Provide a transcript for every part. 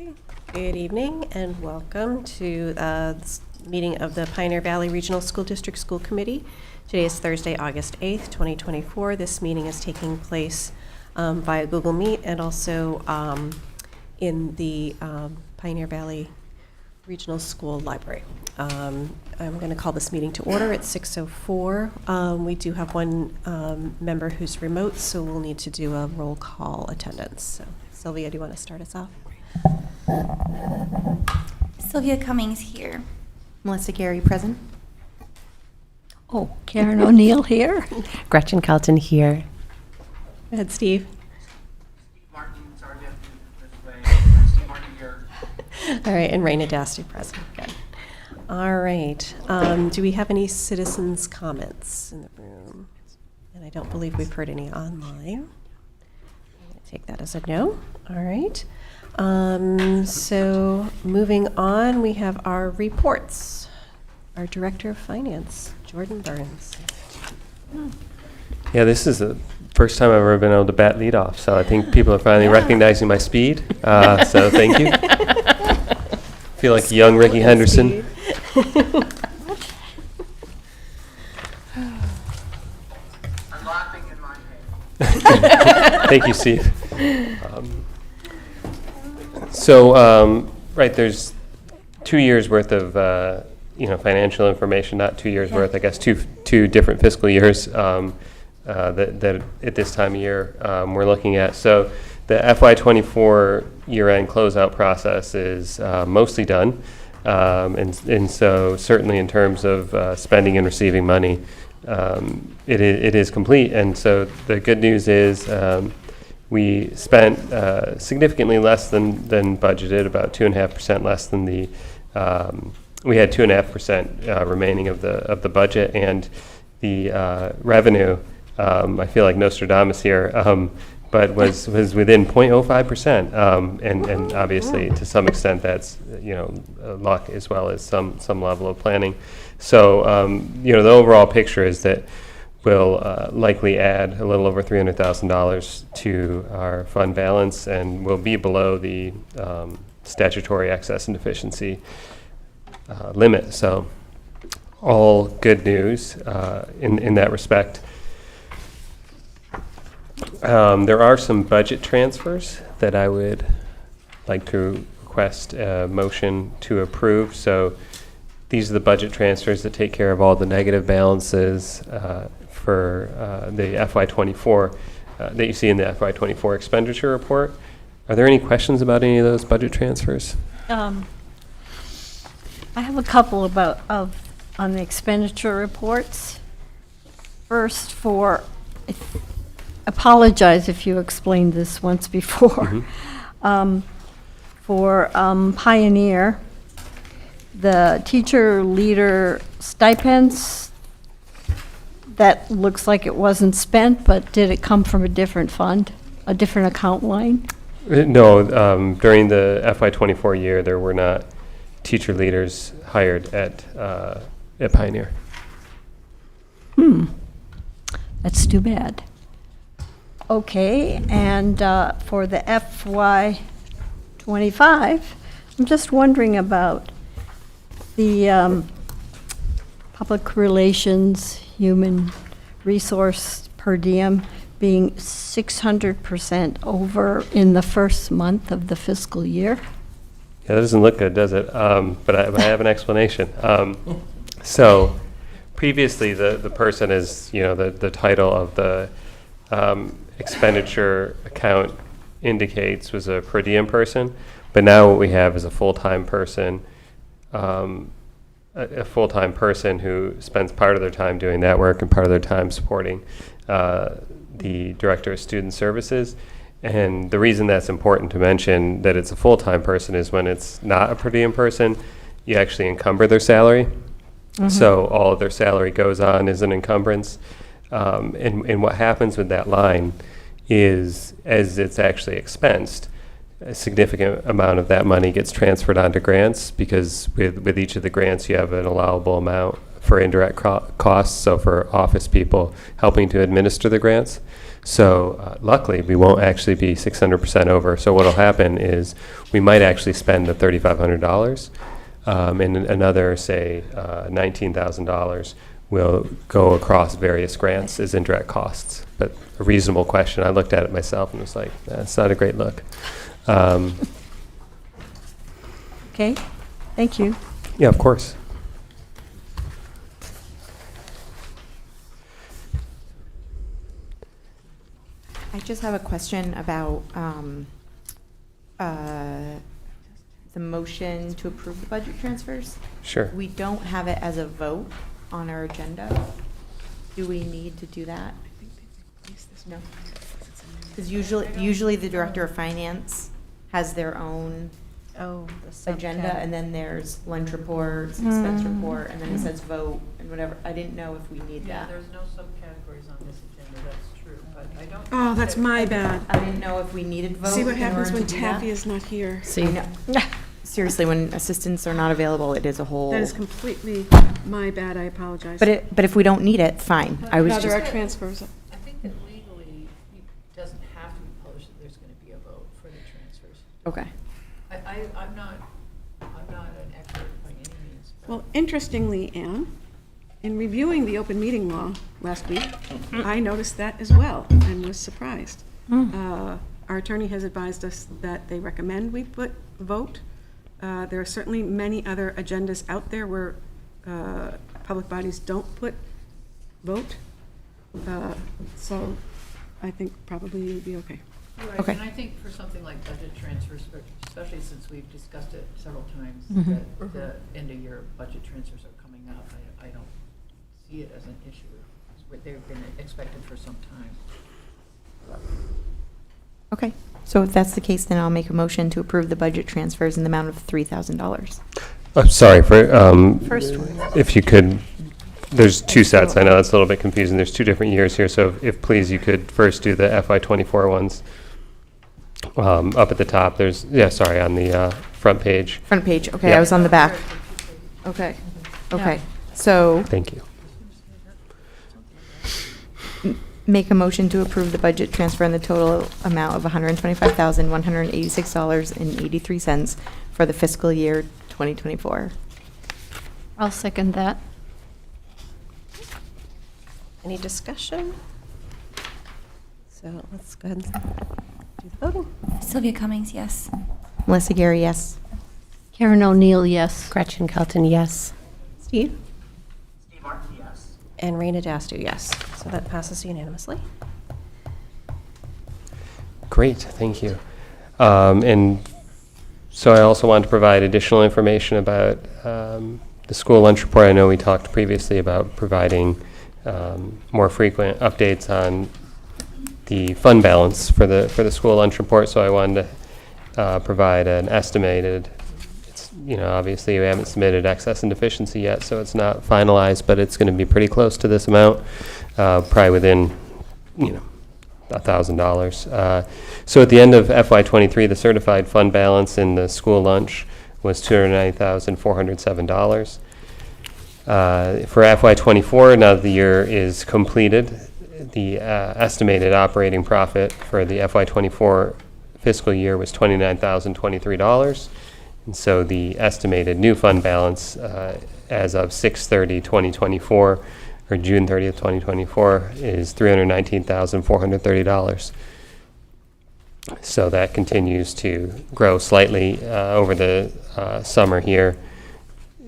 Okay. Good evening and welcome to this meeting of the Pioneer Valley Regional School District School Committee. Today is Thursday, August 8th, 2024. This meeting is taking place via Google Meet and also in the Pioneer Valley Regional School Library. I'm going to call this meeting to order at 6:04. We do have one member who's remote, so we'll need to do a roll call attendance. So, Sylvia, do you want to start us off? Sylvia Cummings here. Melissa Gary present. Oh, Karen O'Neill here. Gretchen Carlton here. Go ahead, Steve. Steve Martin, sorry, this way. Steve Martin here. All right, and Raina Dasty present. Good. All right. Do we have any citizens' comments in the room? And I don't believe we've heard any online. I'm going to take that as a no. All right. So moving on, we have our reports. Our Director of Finance, Jordan Burns. Yeah, this is the first time I've ever been able to bat lead off, so I think people are finally recognizing my speed. So thank you. Feel like young Ricky Henderson. I'm laughing in my head. Thank you, Steve. Right, there's 2 years worth of financial information, not 2 years worth, I guess two different fiscal years that at this time of year we're looking at. So the FY24 year-end closeout process is mostly done, and so certainly in terms of spending and receiving money, it is complete. And so the good news is we spent significantly less than budgeted, about 2.5% less than the. We had 2.5% remaining of the budget, and the revenue. I feel like Nostradamus here, but was within 0.05%, and obviously to some extent that's luck as well as some level of planning. So the overall picture is that we'll likely add a little over $300,000 to our fund balance, and we'll be below the statutory excess and deficiency limit. So all good news in that respect. There are some budget transfers that I would like to request a motion to approve. So these are the budget transfers that take care of all the negative balances for the FY24 that you see in the FY24 expenditure report. Are there any questions about any of those budget transfers? I have a couple on the expenditure reports. First, apologize if you explained this once before. Mm-hmm. For Pioneer, the teacher leader stipends, that looks like it wasn't spent, but did it come from a different fund, a different account line? No, during the FY24 year, there were not teacher leaders hired at Pioneer. That's too bad. Okay, and for the FY25, I'm just wondering about the public relations, human resource per diem being 600% over in the first month of the fiscal year. Yeah, that doesn't look good, does it? But I have an explanation. So previously, the person is, the title of the expenditure account indicates was a per diem person, but now what we have is a full-time person, a full-time person who spends part of their time doing that work and part of their time supporting the Director of Student Services. And the reason that's important to mention that it's a full-time person is when it's not a per diem person, you actually encumber their salary. Mm-hmm. So all of their salary goes on as an encumbrance. And what happens with that line is, as it's actually expensed, a significant amount of that money gets transferred onto grants, because with each of the grants you have an allowable amount for indirect costs, so for office people helping to administer the grants. So luckily, we won't actually be 600% over. So what'll happen is we might actually spend the $3,500, and another, say, $19,000 will go across various grants as indirect costs. But a reasonable question. I looked at it myself and was like, that's not a great look. Okay, thank you. Yeah, of course. I just have a question about the motion to approve the budget transfers. Sure. We don't have it as a vote on our agenda. Do we need to do that? No. Because usually the director of finance has their own Oh, agenda, and then there's lunch reports, expense report, and then it says vote and whatever. I didn't know if we need Yeah, that. there's no subcategories on this agenda, that's true, but I don't. Oh, that's my bad. I didn't know if we needed vote. See what in happens order when to do that. Taffy is not here. I know. Seriously, when assistants are not available, it is a whole. That is completely my bad, I apologize. But if we don't need it, fine. I was No, there just. are transfers. I think that legally, it doesn't have to be published that there's gonna be a vote for the transfers. Okay. I'm not an expert by any means. but- Well, interestingly, Anne, in reviewing the open meeting law last week, I noticed that as well and was surprised. Our attorney has advised us that they recommend we put vote. There are certainly many other agendas out there where public bodies don't put vote. So I think probably it would be okay. Right, Okay. and I think for something like budget transfers, especially since we've discussed it several times, that the end-of-year budget transfers are coming up, I don't see it as an issue. They've been expected for some time. Okay. So if that's the case, then I'll make a motion to approve the budget transfers in the amount of $3,000. I'm sorry for, First one. if you could, there's two sets. I know that's a little bit confusing. There's two different years here. So if please, you could first do the FY24 ones. Up at the top, there's, on the front page. Front page. Okay, Yeah. I was on the back. Okay. Okay. So Thank you. make a motion to approve the budget transfer in the total amount of $125,186.83 for the fiscal year 2024. I'll second that. Any discussion? So let's go ahead and do the voting. Sylvia Cummings, yes. Melissa Gary, yes. Karen O'Neill, yes. Gretchen Kelton, yes. Steve? Steve Martin, yes. And Raina Dastu, yes. So that passes unanimously. Great, thank you. And so I also want to provide additional information about the school lunch report. I know we talked previously about providing more frequent updates on the fund balance for the school lunch report. So I wanted to provide an estimated. It's, obviously we haven't submitted excess and deficiency yet, so it's not finalized, but it's going to be pretty close to this amount, probably within, $1,000. So at the end of FY23, the certified fund balance in the school lunch was $290,407. For FY24, now that the year is completed, the estimated operating profit for the FY24 fiscal year was $29,023. And so the estimated new fund balance as of 6/30/2024, or June 30th, 2024, is $319,430. So that continues to grow slightly over the summer here.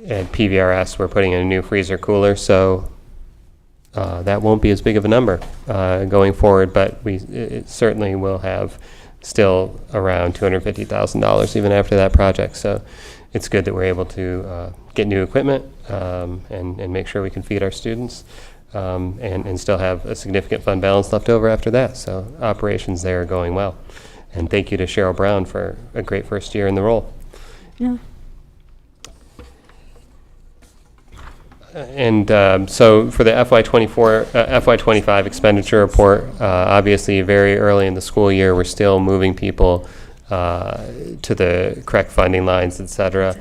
At PVRS, we're putting in a new freezer cooler, so that won't be as big of a number going forward, but it certainly will have still around $250,000 even after that project. So it's good that we're able to get new equipment and make sure we can feed our students and still have a significant fund balance left over after that. So operations there are going well. And thank you to Cheryl Brown for a great first year in the role. Yeah. And so for the FY25 expenditure report, obviously very early in the school year, we're still moving people to the correct funding lines, et cetera.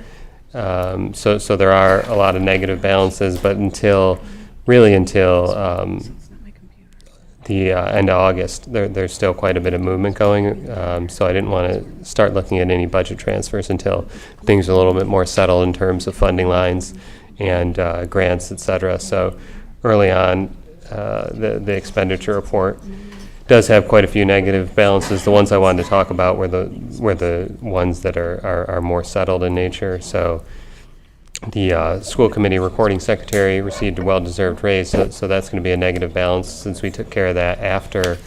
So there are a lot of negative balances, but until the end of August, there's still quite a bit of movement going. So I didn't want to start looking at any budget transfers until things are a little bit more settled in terms of funding lines and grants, et cetera. So early on, the expenditure report does have quite a few negative balances. The ones I wanted to talk about were the ones that are more settled in nature. So the school committee recording secretary received a well-deserved raise, so that's going to be a negative balance since we took care of that after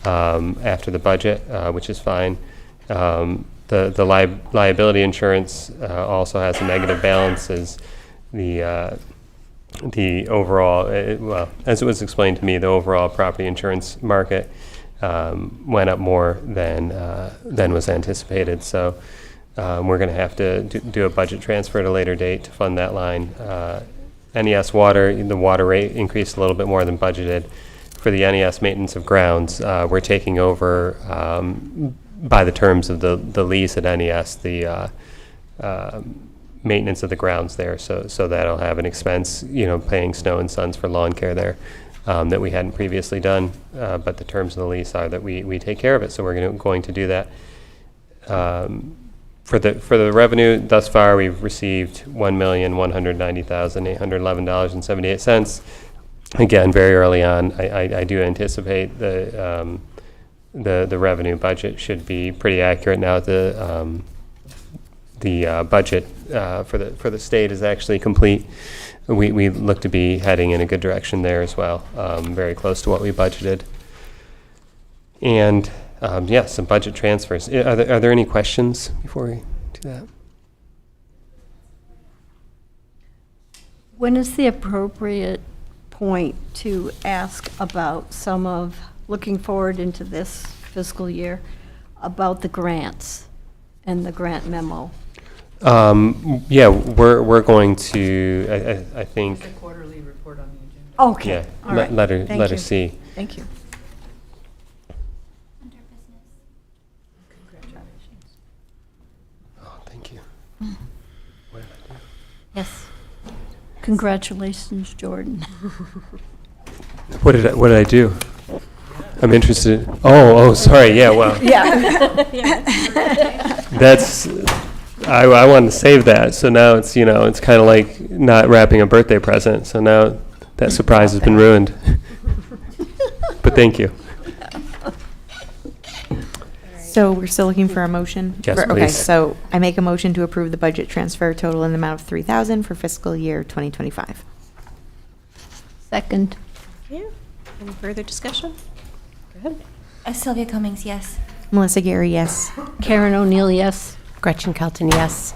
the budget, which is fine. The liability insurance also has a negative balance as the overall, well, as it was explained to me, the overall property insurance market went up more than was anticipated. So we're going to have to do a budget transfer at a later date to fund that line. NES water, the water rate increased a little bit more than budgeted. For the NES maintenance of grounds, we're taking over by the terms of the lease at NES, the maintenance of the grounds there. So that'll have an expense, paying Snow and Sons for lawn care there that we hadn't previously done. But the terms of the lease are that we take care of it. So we're going to do that. For the revenue thus far, we've received $1,190,811.78. Again, very early on, I do anticipate the revenue budget should be pretty accurate now. The budget for the state is actually complete. We look to be heading in a good direction there as well. Very close to what we budgeted. And some budget transfers. Are there any questions before we do that? When is the appropriate point to ask about looking forward into this fiscal year, about the grants and the grant memo? We're going to, I think. It's a quarterly report on the agenda. Okay, Yeah, all right. Thank letter you. C. Thank you. Under business. Congratulations. Oh, thank you. What did I do? Yes. Congratulations, Jordan. What did I do? I'm interested. Oh, sorry. Yeah, well. That's. I wanted to save that, so now it's it's kind of like not wrapping a birthday present. So now that surprise has been ruined. But thank you. So we're still looking for a motion? Yes, Okay, please. so I make a motion to approve the budget transfer total in the amount of $3,000 for fiscal year 2025. Second. Yeah. Any further discussion? Go ahead. Sylvia Cummings, yes. Melissa Gary, yes. Karen O'Neill, yes. Gretchen Kelton, yes.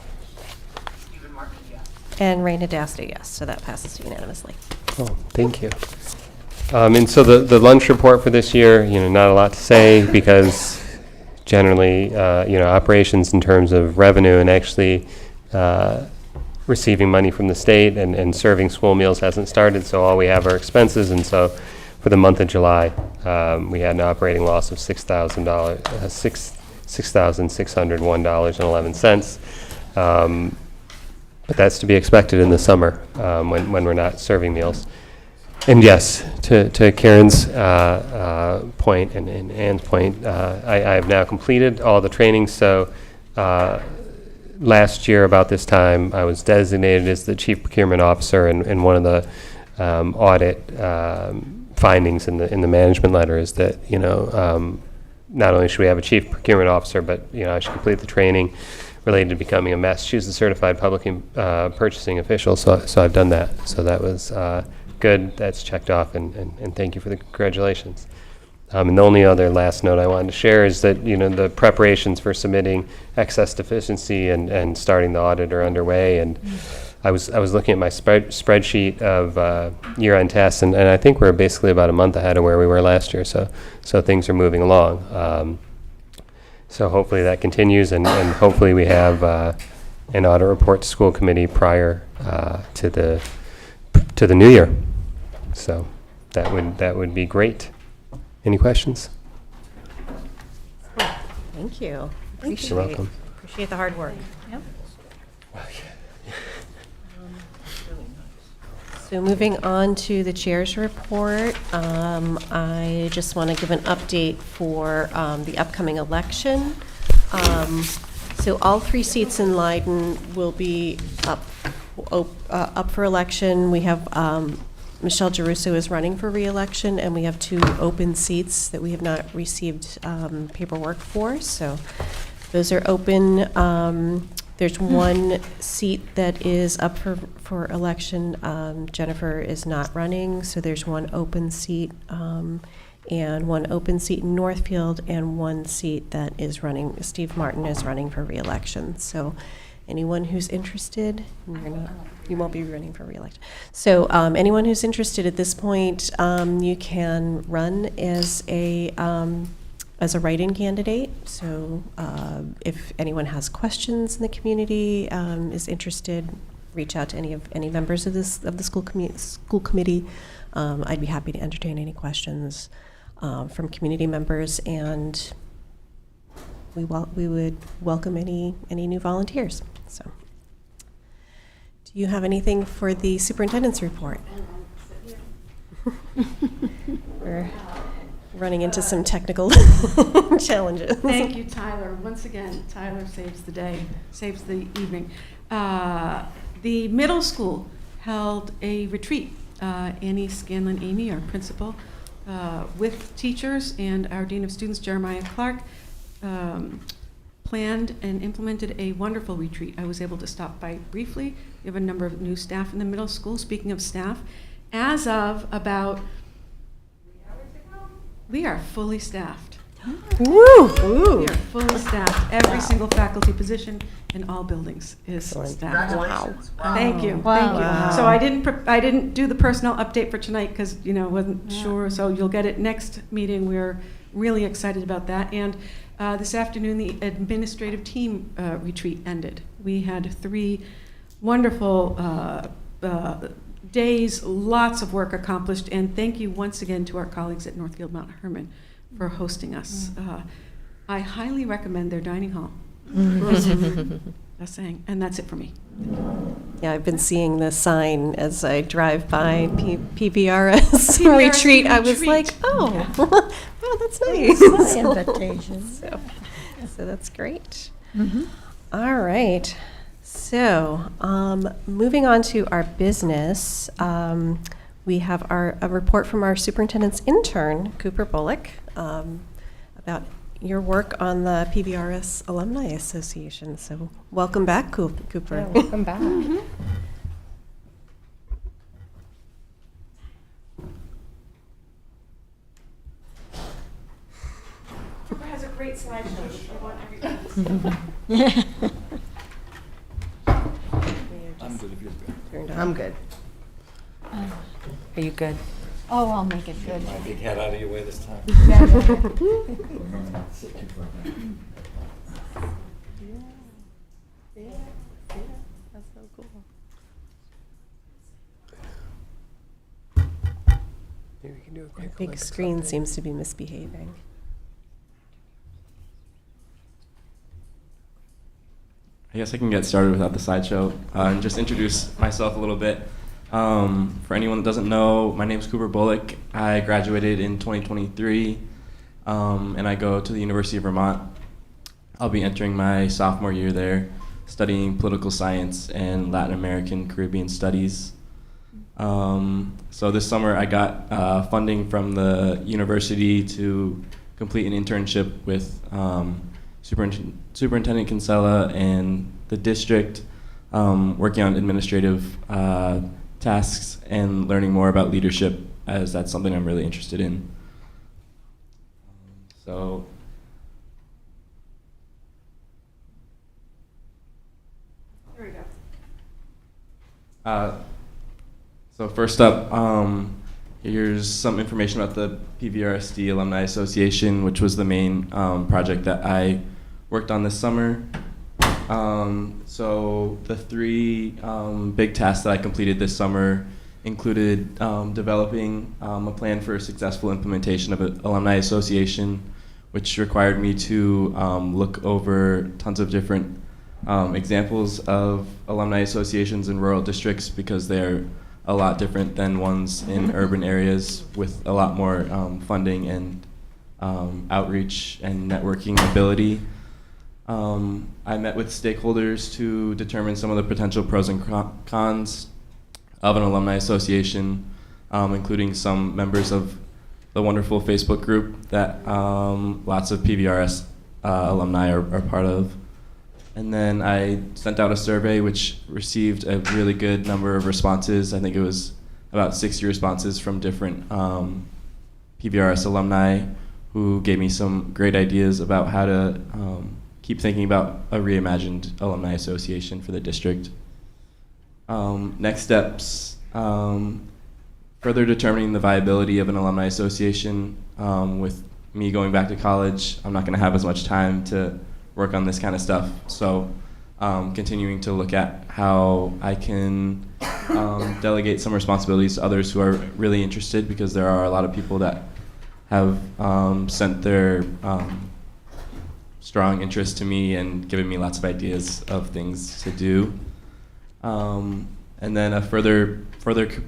Stephen Martin, yes. And Raina Dasta, yes. So that passes unanimously. Oh, thank you. And so the lunch report for this year, not a lot to say because generally, operations in terms of revenue and actually receiving money from the state and serving school meals hasn't started. So all we have are expenses. And so for the month of July, we had an operating loss of $6,601.11. But that's to be expected in the summer when we're not serving meals. And yes, to Karen's point and Ann's point, I have now completed all the trainings. So last year about this time, I was designated as the Chief Procurement Officer, and one of the audit findings in the management letter is that not only should we have a Chief Procurement Officer, but I should complete the training related to becoming a Massachusetts Certified Public Purchasing Official. So I've done that. So that was good. That's checked off, and thank you for the congratulations. And the only other last note I wanted to share is that the preparations for submitting excess deficiency and starting the audit are underway. And I was looking at my spreadsheet of year-end tests, and I think we're basically about a month ahead of where we were last year. So things are moving along. So hopefully that continues, and hopefully we have an audit report to school committee prior to the new year. So that would be great. Any questions? Thank you. You're welcome. Appreciate the hard work. Yep. So moving on to the chair's report, I just want to give an update for the upcoming election. So all 3 seats in Leiden will be up for election. We have Michelle Girusso is running for re-election, and we have 2 open seats that we have not received paperwork for. So those are open. There's 1 seat that is up for election. Jennifer is not running, so there's 1 open seat, and 1 open seat in Northfield, and 1 seat that is running. Steve Martin is running for re-election. So anyone who's interested, you won't be running for re-election. So anyone who's interested at this point, you can run as a write-in candidate. So if anyone has questions in the community, is interested, reach out to any members of the school committee. I'd be happy to entertain any questions from community members, and we would welcome any new volunteers. So, do you have anything for the superintendent's report? We're running into some technical challenges. Thank you, Tyler. Once again, Tyler saves the day, saves the evening. The middle school held a retreat. Annie Scanlon-Amy, our principal, with teachers and our Dean of Students, Jeremiah Clark, planned and implemented a wonderful retreat. I was able to stop by briefly. We have a number of new staff in the middle school. Speaking of staff, as of about 3 hours ago, we are fully staffed. Woo! We are fully staffed. Every single faculty position in all buildings is staffed. Congratulations. Wow. Thank you, thank you. So I didn't do the personnel update for tonight because wasn't sure. So you'll get it next meeting. We're really excited about that. And this afternoon, the administrative team retreat ended. We had 3 wonderful days, lots of work accomplished, and thank you once again to our colleagues at Northfield Mount Hermon for hosting us. I highly recommend their dining hall. Just saying, and that's it for me. Yeah, I've been seeing the sign as I drive by PVRS retreat. I was like, oh, wow, that's nice. Invitation. So that's great. All right. So moving on to our business, we have a report from our superintendent's intern, Cooper Bullock, about your work on the PVRS Alumni Association. So welcome back, Cooper. Yeah, welcome back. Cooper has a great slideshow. I want everybody to see. I'm good if you're good. I'm good. Are you good? Oh, I'll make it good. My big head out of your way this time. That's so cool. Maybe we can do a Our quick big Olympics screen update. seems to be misbehaving. I guess I can get started without the slideshow and just introduce myself a little bit. For anyone that doesn't know, my name's Cooper Bullock. I graduated in 2023, and I go to the University of Vermont. I'll be entering my sophomore year there, studying political science and Latin American Caribbean studies. So this summer I got funding from the university to complete an internship with Superintendent Kinsella and the district, working on administrative tasks and learning more about leadership, as that's something I'm really interested in. So There we go. So first up, here's some information about the PVRSD Alumni Association, which was the main project that I worked on this summer. So the 3 big tasks that I completed this summer included developing a plan for a successful implementation of an alumni association, which required me to look over tons of different examples of alumni associations in rural districts, because they're a lot different than ones in urban areas with a lot more funding and outreach and networking ability. I met with stakeholders to determine some of the potential pros and cons of an alumni association, including some members of the wonderful Facebook group that lots of PVRS alumni are part of. And then I sent out a survey which received a really good number of responses. I think it was about 60 responses from different PVRS alumni who gave me some great ideas about how to keep thinking about a reimagined alumni association for the district. Next steps, further determining the viability of an alumni association. With me going back to college, I'm not going to have as much time to work on this kind of stuff. So continuing to look at how I can delegate some responsibilities to others who are really interested, because there are a lot of people that have sent their strong interest to me and given me lots of ideas of things to do. And then a further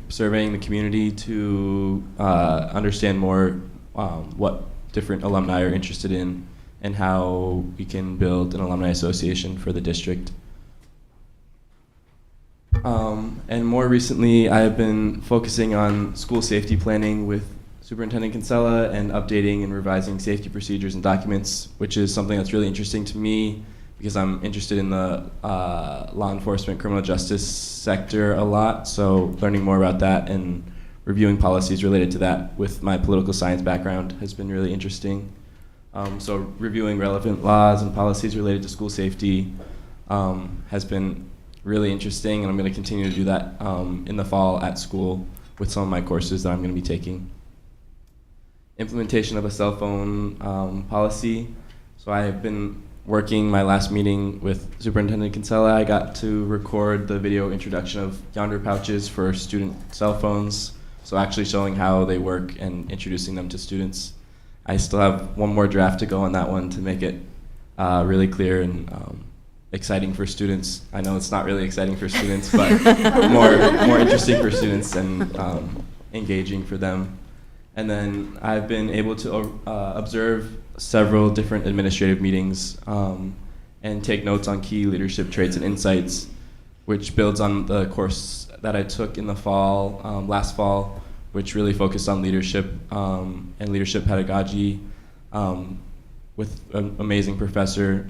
surveying the community to understand more what different alumni are interested in and how we can build an alumni association for the district. And more recently, I have been focusing on school safety planning with Superintendent Kinsella and updating and revising safety procedures and documents, which is something that's really interesting to me because I'm interested in the law enforcement, criminal justice sector a lot. So learning more about that and reviewing policies related to that with my political science background has been really interesting. So reviewing relevant laws and policies related to school safety has been really interesting, and I'm going to continue to do that in the fall at school with some of my courses that I'm going to be taking. Implementation of a cell phone policy. So I have been working my last meeting with Superintendent Kinsella. I got to record the video introduction of Yonder pouches for student cell phones. So actually showing how they work and introducing them to students. I still have one more draft to go on that one to make it really clear and exciting for students. I know it's not really exciting for students, but more interesting for students and engaging for them. And then I've been able to observe several different administrative meetings and take notes on key leadership traits and insights, which builds on the course that I took in the fall, last fall, which really focused on leadership and leadership pedagogy with an amazing professor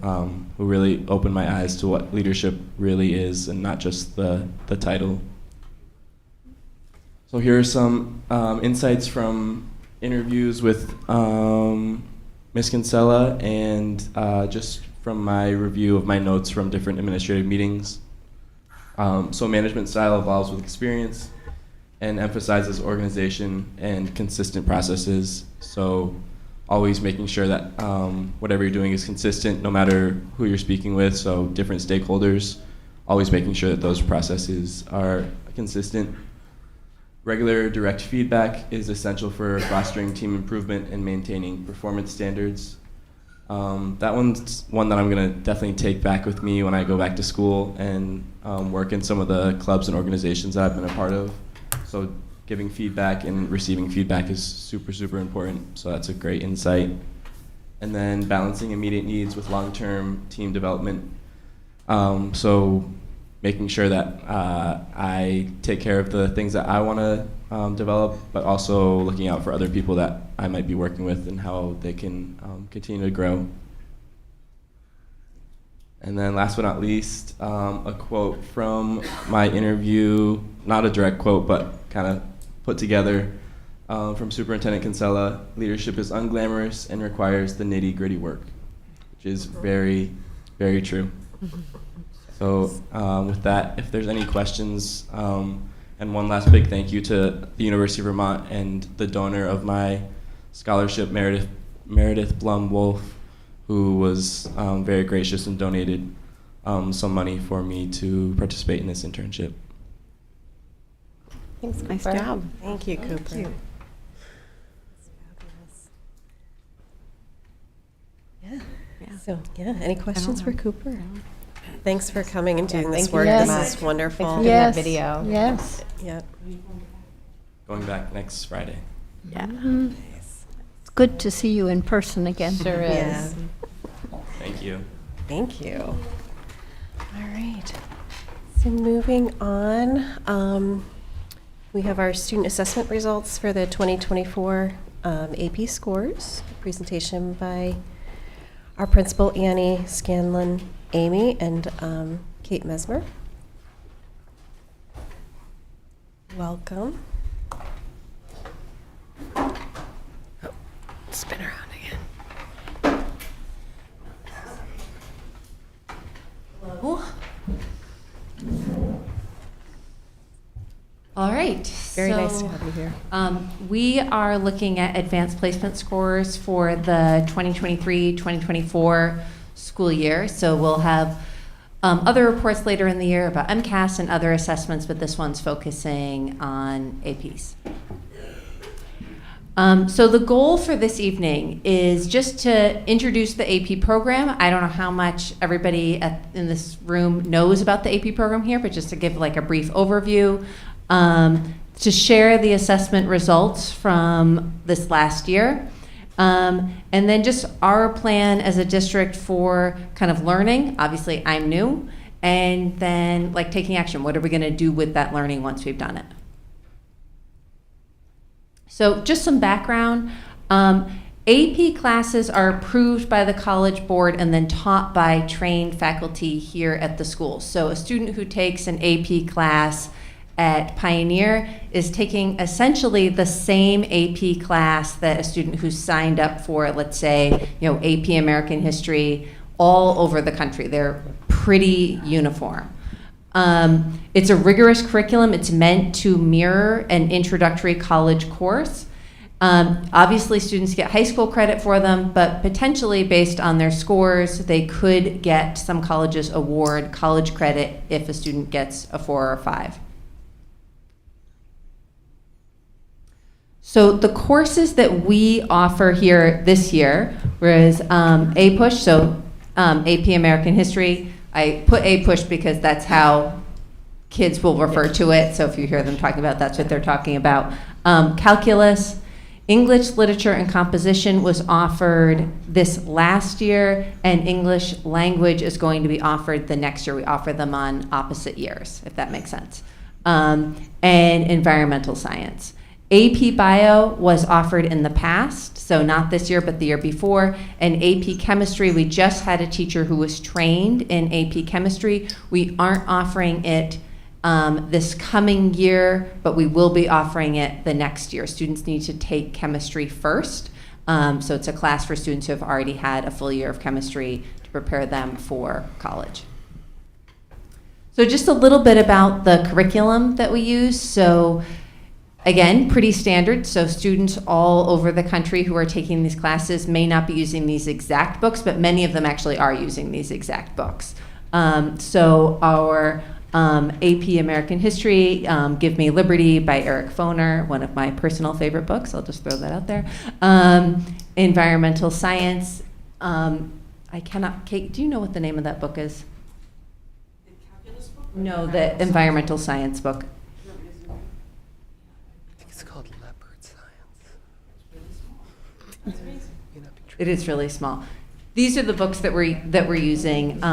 who really opened my eyes to what leadership really is and not just the title. So here are some insights from interviews with Ms. Kinsella and just from my review of my notes from different administrative meetings. So management style evolves with experience and emphasizes organization and consistent processes. So always making sure that whatever you're doing is consistent no matter who you're speaking with, so different stakeholders, always making sure that those processes are consistent. Regular direct feedback is essential for fostering team improvement and maintaining performance standards. That one's one that I'm going to definitely take back with me when I go back to school and work in some of the clubs and organizations that I've been a part of. So giving feedback and receiving feedback is super, super important. So that's a great insight. And then balancing immediate needs with long-term team development. So making sure that I take care of the things that I want to develop, but also looking out for other people that I might be working with and how they can continue to grow. And then last but not least, a quote from my interview, not a direct quote, but kind of put together from Superintendent Kinsella: leadership is unglamorous and requires the nitty-gritty work, which is very, very true. So with that, if there's any questions, and one last big thank you to the University of Vermont and the donor of my scholarship, Meredith Blum-Wolf, who was very gracious and donated some money for me to participate in this internship. Thanks, Cooper. Nice job. Thank you, Cooper. Thank you. Yeah. Yeah. So, yeah, any questions for Cooper? Thanks for coming and doing this thank you work. very This much. is wonderful. Thanks for doing that video. Yes. Yep. Going back next Friday. Yeah. It's good to see you in person again. Sure Yeah. is. Thank you. Thank you. All right. So moving on, we have our student assessment results for the 2024 AP scores. Presentation by our principal, Annie Scanlon, Amy, and Kate Mesmer. Welcome. Oh, spin around again. Hello. All right. Very nice to have you here. We are looking at advanced placement scores for the 2023-2024 school year. So we'll have other reports later in the year about MCAS and other assessments, but this one's focusing on APs. So the goal for this evening is just to introduce the AP program. I don't know how much everybody in this room knows about the AP program here, but just to give like a brief overview, to share the assessment results from this last year, and then just our plan as a district for kind of learning. Obviously, I'm new, and then like taking action. What are we going to do with that learning once we've done it? So just some background. AP classes are approved by the College Board and then taught by trained faculty here at the school. So a student who takes an AP class at Pioneer is taking essentially the same AP class that a student who's signed up for, let's say, AP American History all over the country. They're pretty uniform. It's a rigorous curriculum. It's meant to mirror an introductory college course. Obviously, students get high school credit for them, but potentially based on their scores, they could get some colleges award college credit if a student gets a 4 or 5. So the courses that we offer here this year was APUSH, so AP American History. I put APUSH because that's how kids will refer to it. So if you hear them talking about, that's what they're talking about. Calculus, English Literature and Composition was offered this last year, and English Language is going to be offered the next year. We offer them on opposite years, if that makes sense. And Environmental Science. AP Bio was offered in the past, so not this year, but the year before. And AP Chemistry, we just had a teacher who was trained in AP Chemistry. We aren't offering it this coming year, but we will be offering it the next year. Students need to take chemistry first. So it's a class for students who have already had a full year of chemistry to prepare them for college. So just a little bit about the curriculum that we use. So again, pretty standard. So students all over the country who are taking these classes may not be using these exact books, but many of them actually are using these exact books. So our AP American History, Give Me Liberty by Eric Foner, one of my personal favorite books. I'll just throw that out there. Environmental Science. Kate, do you know what the name of that book is? The calculus book? No, the environmental science book. It's called leopard science. It is really small. These are the books that we're using.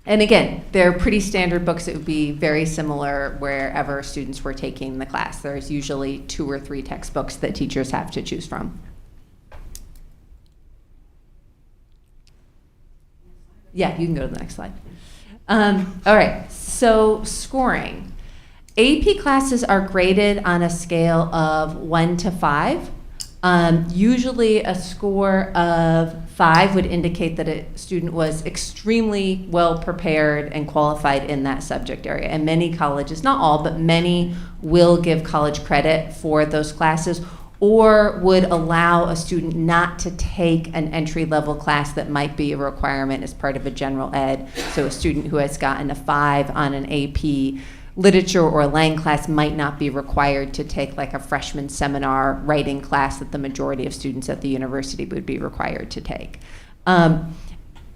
And again, they're pretty standard books. It would be very similar wherever students were taking the class. There's usually 2 or 3 textbooks that teachers have to choose from. Yeah, you can go to the next slide. All right, so scoring. AP classes are graded on a scale of 1 to 5. Usually a score of 5 would indicate that a student was extremely well prepared and qualified in that subject area. And many colleges, not all, but many will give college credit for those classes, or would allow a student not to take an entry-level class that might be a requirement as part of a general ed. So a student who has gotten a 5 on an AP literature or lang class might not be required to take like a freshman seminar writing class that the majority of students at the university would be required to take.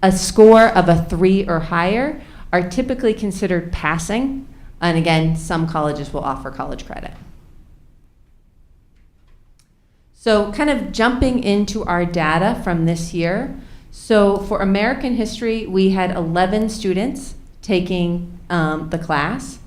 a score of a 3 or higher are typically considered passing. And again, some colleges will offer college credit. So kind of jumping into our data from this year. So for American history, we had 11 students taking the class.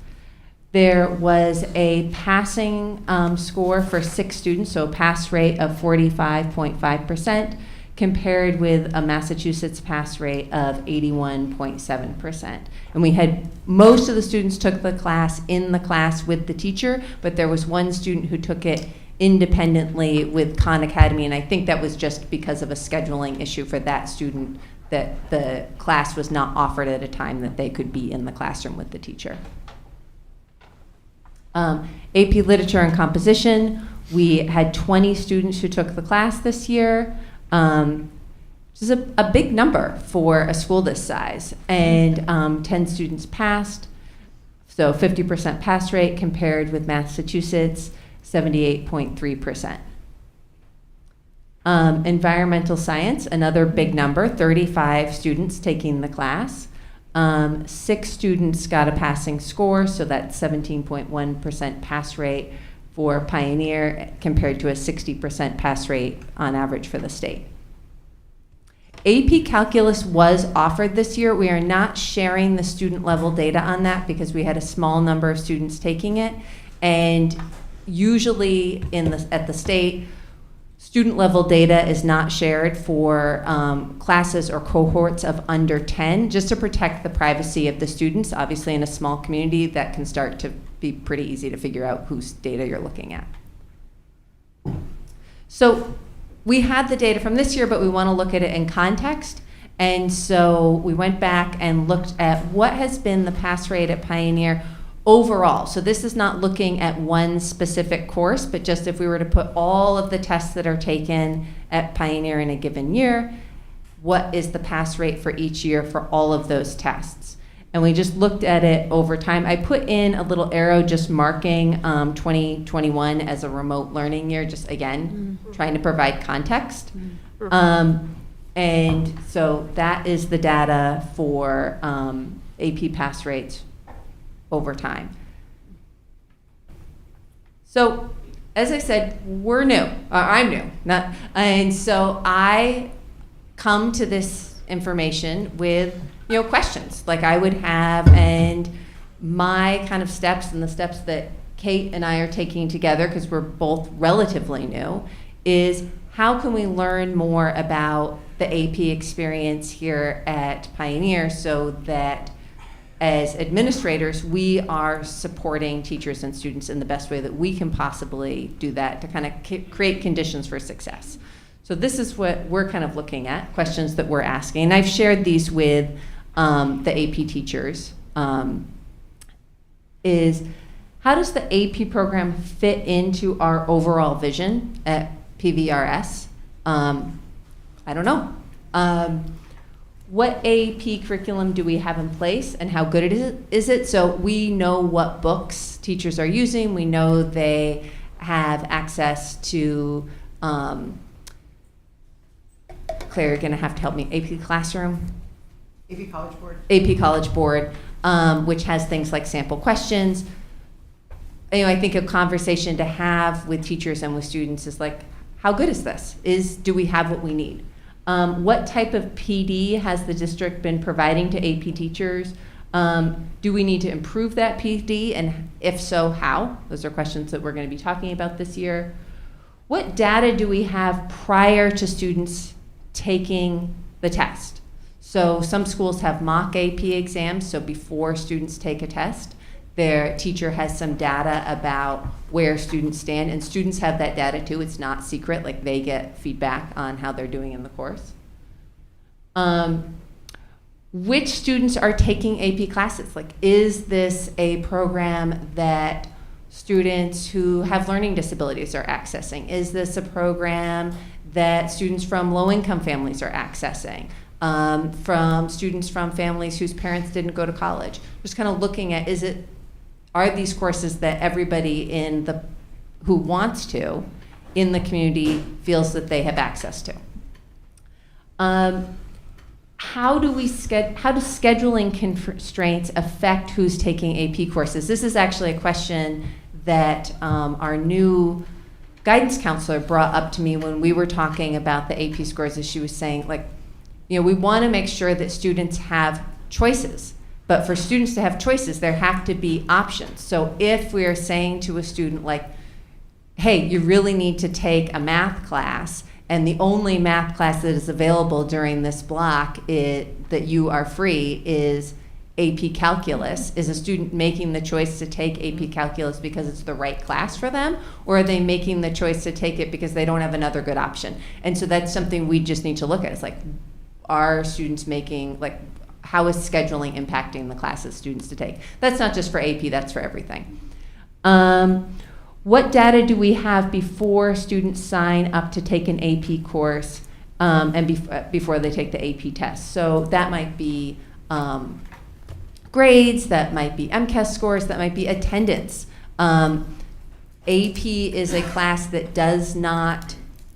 There was a passing score for 6 students, so a pass rate of 45.5%, compared with a Massachusetts pass rate of 81.7%. And we had, most of the students took the class in the class with the teacher, but there was one student who took it independently with Khan Academy, and I think that was just because of a scheduling issue for that student, that the class was not offered at a time that they could be in the classroom with the teacher. AP Literature and Composition, we had 20 students who took the class this year, which is a big number for a school this size, and 10 students passed, so 50% pass rate compared with Massachusetts, 78.3%. Environmental Science, another big number, 35 students taking the class. 6 students got a passing score, so that's 17.1% pass rate for Pioneer compared to a 60% pass rate on average for the state. AP Calculus was offered this year. We are not sharing the student level data on that because we had a small number of students taking it, and usually at the state, student level data is not shared for classes or cohorts of under 10, just to protect the privacy of the students. Obviously, in a small community, that can start to be pretty easy to figure out whose data you're looking at. So we had the data from this year, but we want to look at it in context. And so we went back and looked at what has been the pass rate at Pioneer overall. So this is not looking at one specific course, but just if we were to put all of the tests that are taken at Pioneer in a given year, what is the pass rate for each year for all of those tests? And we just looked at it over time. I put in a little arrow just marking 2021 as a remote learning year, just again, trying to provide context. And so that is the data for AP pass rates over time. So, as I said, we're new. I'm new, and so I come to this information with questions like I would have, and my kind of steps and the steps that Kate and I are taking together, because we're both relatively new, is how can we learn more about the AP experience here at Pioneer so that as administrators, we are supporting teachers and students in the best way that we can possibly do that to kind of create conditions for success. So this is what we're kind of looking at, questions that we're asking. And I've shared these with the AP teachers, is how does the AP program fit into our overall vision at PVRS? I don't know. What AP curriculum do we have in place and how good is it? So we know what books teachers are using. We know they have access to, Claire, you're gonna have to help me, AP Classroom? AP College Board. AP College Board, which has things like sample questions. I think a conversation to have with teachers and with students is like, how good is this? Do we have what we need? What type of PD has the district been providing to AP teachers? Do we need to improve that PD? And if so, how? Those are questions that we're going to be talking about this year. What data do we have prior to students taking the test? So some schools have mock AP exams, so before students take a test, their teacher has some data about where students stand, and students have that data too. It's not secret, like they get feedback on how they're doing in the course. Which students are taking AP classes? Like, is this a program that students who have learning disabilities are accessing? Is this a program that students from low-income families are accessing? From students from families whose parents didn't go to college? Just kind of looking at, are these courses that everybody who wants to in the community feels that they have access to? how do scheduling constraints affect who's taking AP courses? This is actually a question that our new guidance counselor brought up to me when we were talking about the AP scores, as she was saying, like, we want to make sure that students have choices. But for students to have choices, there have to be options. So if we are saying to a student, like, hey, you really need to take a math class, and the only math class that is available during this block that you are free is AP Calculus, is a student making the choice to take AP Calculus because it's the right class for them, or are they making the choice to take it because they don't have another good option? And so that's something we just need to look at. It's like, are students making, like, how is scheduling impacting the classes students to take? That's not just for AP, that's for everything. What data do we have before students sign up to take an AP course and before they take the AP test? So that might be grades, that might be MCAS scores, that might be attendance. AP is a class that does not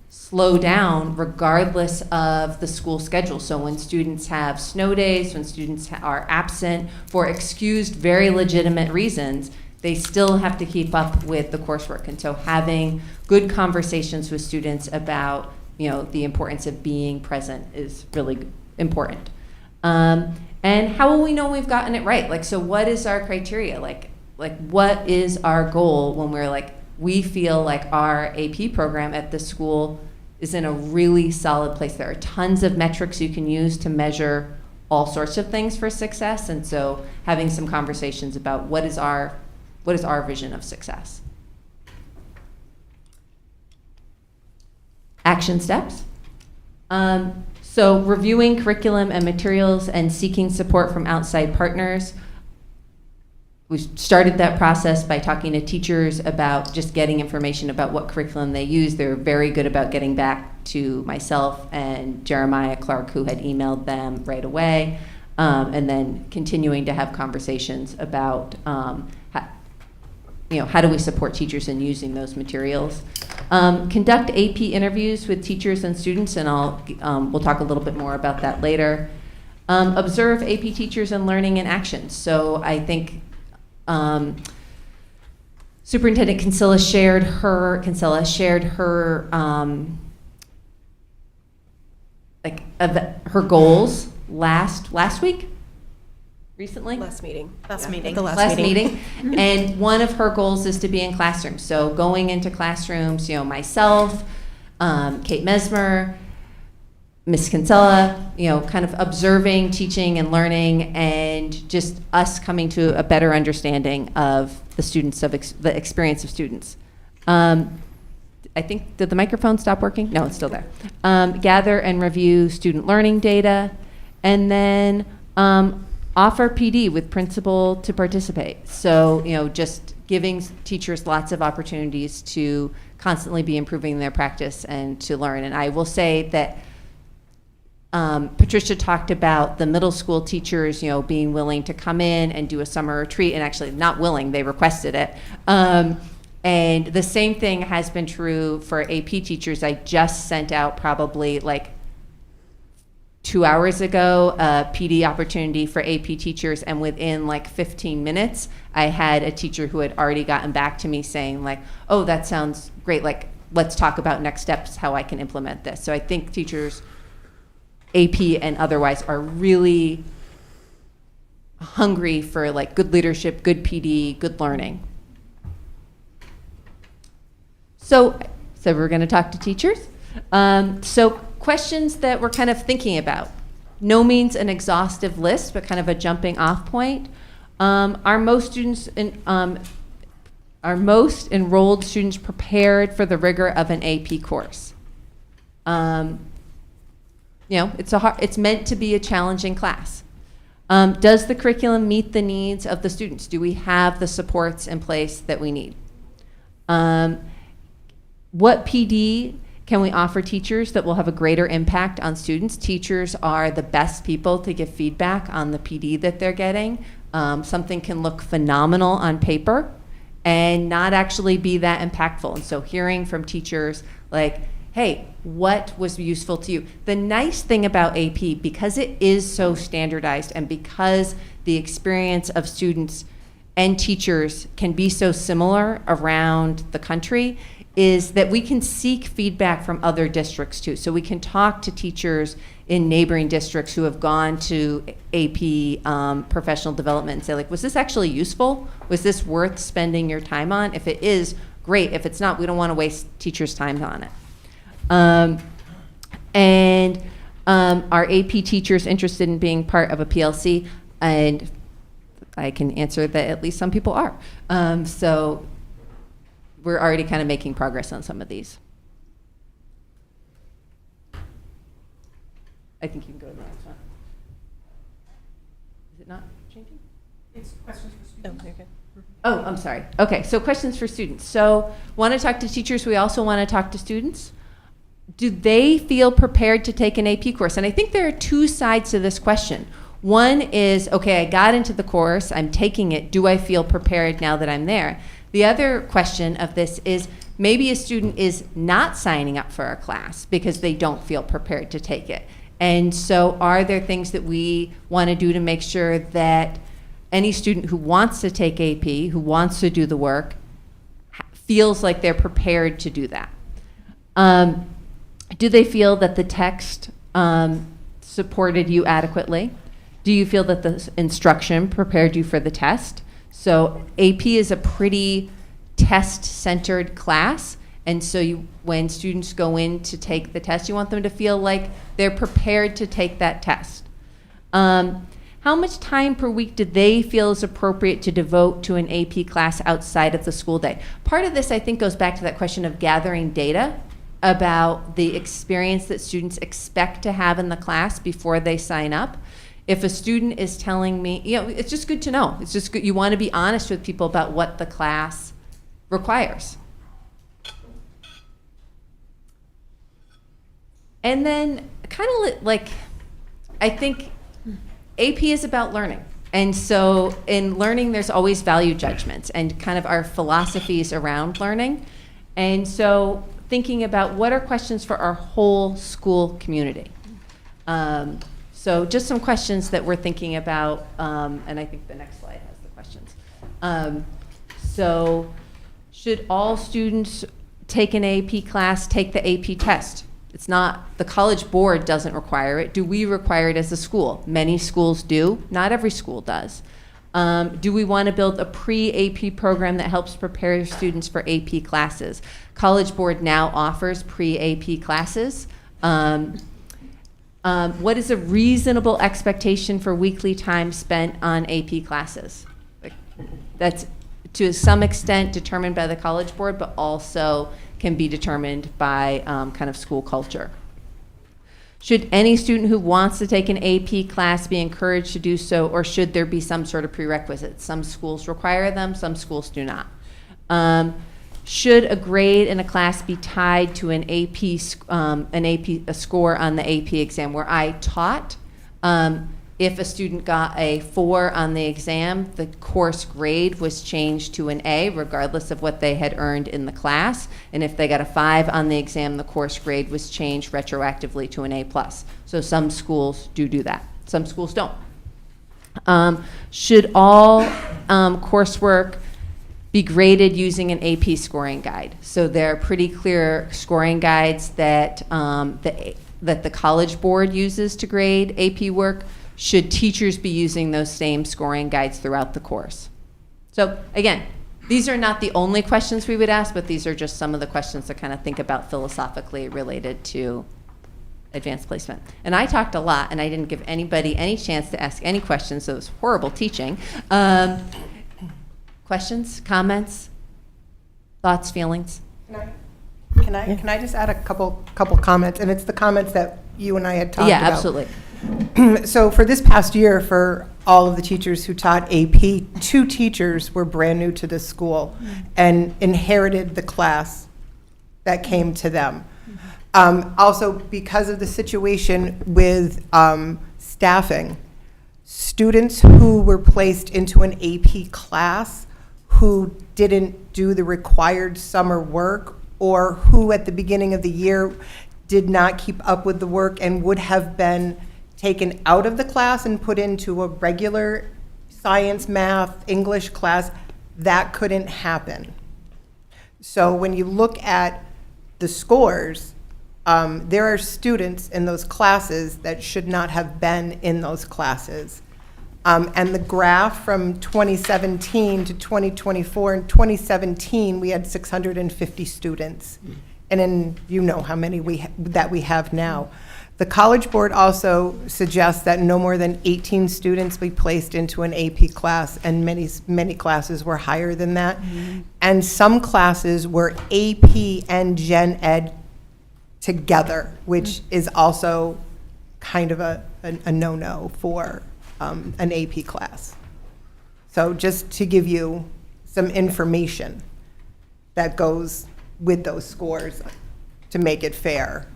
slow down regardless of the school schedule. So when students have snow days, when students are absent for excused, very legitimate reasons, they still have to keep up with the coursework. And so having good conversations with students about, the importance of being present is really important. And how will we know we've gotten it right? Like, so what is our criteria? Like what is our goal when we're like, we feel like our AP program at this school is in a really solid place. There are tons of metrics you can use to measure all sorts of things for success. And so having some conversations about what is our vision of success. Action steps. So reviewing curriculum and materials and seeking support from outside partners. We started that process by talking to teachers about just getting information about what curriculum they use. They were very good about getting back to myself and Jeremiah Clark, who had emailed them right away, and then continuing to have conversations about how do we support teachers in using those materials. Conduct AP interviews with teachers and students, and we'll talk a little bit more about that later. Observe AP teachers and learning in action. So I think Superintendent Kinsella shared her her goals last week. Recently? Last meeting. Last meeting. The Last meeting. And one of her goals is to be in classrooms. So going into classrooms, myself, Kate Mesmer, Ms. Kinsella, kind of observing, teaching, and learning, and just us coming to a better understanding of the students, the experience of students. I think, did the microphone stop working? No, it's still there. Gather and review student learning data, and then offer PD with principal to participate. So, just giving teachers lots of opportunities to constantly be improving their practice and to learn. And I will say that Patricia talked about the middle school teachers, being willing to come in and do a summer retreat, and actually not willing, they requested it. And the same thing has been true for AP teachers. I just sent out probably 2 hours ago, a PD opportunity for AP teachers, and within 15 minutes, I had a teacher who had already gotten back to me saying oh, that sounds great, let's talk about next steps, how I can implement this. So I think teachers, AP and otherwise, are really hungry for good leadership, good PD, good learning. So we're gonna talk to teachers. So questions that we're kind of thinking about. No means an exhaustive list, but kind of a jumping off point. Are most enrolled students prepared for the rigor of an AP course? It's meant to be a challenging class. Does the curriculum meet the needs of the students? Do we have the supports in place that we need? What PD can we offer teachers that will have a greater impact on students? Teachers are the best people to give feedback on the PD that they're getting. Something can look phenomenal on paper and not actually be that impactful. And so hearing from teachers hey, what was useful to you? The nice thing about AP, because it is so standardized and because the experience of students and teachers can be so similar around the country, is that we can seek feedback from other districts too. So we can talk to teachers in neighboring districts who have gone to AP professional development and say, like, was this actually useful? Was this worth spending your time on? If it is, great. If it's not, we don't want to waste teachers' time on it. Are AP teachers interested in being part of a PLC? And I can answer that at least some people are. So we're already kind of making progress on some of these. I think you can go to the next one. Is it not changing? It's questions for students. Oh, you're good. Oh, I'm sorry. Okay, so questions for students. So want to talk to teachers. We also want to talk to students. Do they feel prepared to take an AP course? And I think there are two sides to this question. One is, okay, I got into the course, I'm taking it. Do I feel prepared now that I'm there? The other question of this is, maybe a student is not signing up for a class because they don't feel prepared to take it. And so are there things that we want to do to make sure that any student who wants to take AP, who wants to do the work, feels like they're prepared to do that? Do they feel that the text supported you adequately? Do you feel that the instruction prepared you for the test? So AP is a pretty test-centered class, and so when students go in to take the test, you want them to feel like they're prepared to take that test. How much time per week do they feel is appropriate to devote to an AP class outside of the school day? Part of this, I think, goes back to that question of gathering data about the experience that students expect to have in the class before they sign up. If a student is telling me, it's just good to know. It's just good. You want to be honest with people about what the class requires. And then kind of like, I think AP is about learning. And so in learning, there's always value judgments and kind of our philosophies around learning. And so thinking about what are questions for our whole school community. So just some questions that we're thinking about, and I think the next slide has the questions. So should all students take an AP class, take the AP test? It's not, the College Board doesn't require it. Do we require it as a school? Many schools do, not every school does. Do we want to build a pre-AP program that helps prepare students for AP classes? College Board now offers pre-AP classes. What is a reasonable expectation for weekly time spent on AP classes? That's to some extent determined by the College Board, but also can be determined by kind of school culture. Should any student who wants to take an AP class be encouraged to do so, or should there be some sort of prerequisite? Some schools require them, some schools do not. Should a grade in a class be tied to a score on the AP exam? Where I taught, if a student got a 4 on the exam, the course grade was changed to an A, regardless of what they had earned in the class. And if they got a 5 on the exam, the course grade was changed retroactively to an A+. So some schools do that. Some schools don't. Should all coursework be graded using an AP scoring guide? So there are pretty clear scoring guides that that the College Board uses to grade AP work. Should teachers be using those same scoring guides throughout the course? So again, these are not the only questions we would ask, but these are just some of the questions to kind of think about philosophically related to advanced placement. And I talked a lot, and I didn't give anybody any chance to ask any questions, so it was horrible teaching. Questions, comments, thoughts, feelings? Can I just add a couple comments? And it's the comments that you and I had talked about. Yeah, absolutely. So for this past year, for all of the teachers who taught AP, 2 teachers were brand new to the school and inherited the class that came to them. Also, because of the situation with staffing, students who were placed into an AP class who didn't do the required summer work or who at the beginning of the year did not keep up with the work and would have been taken out of the class and put into a regular science, math, English class, that couldn't happen. So when you look at the scores, there are students in those classes that should not have been in those classes. And the graph from 2017 to 2024, in 2017, we had 650 students. And then you know how many that we have now. The College Board also suggests that no more than 18 students be placed into an AP class, and many classes were higher than that. And some classes were AP and Gen Ed together, which is also kind of a no-no for an AP class. So just to give you some information that goes with those scores to make it fair.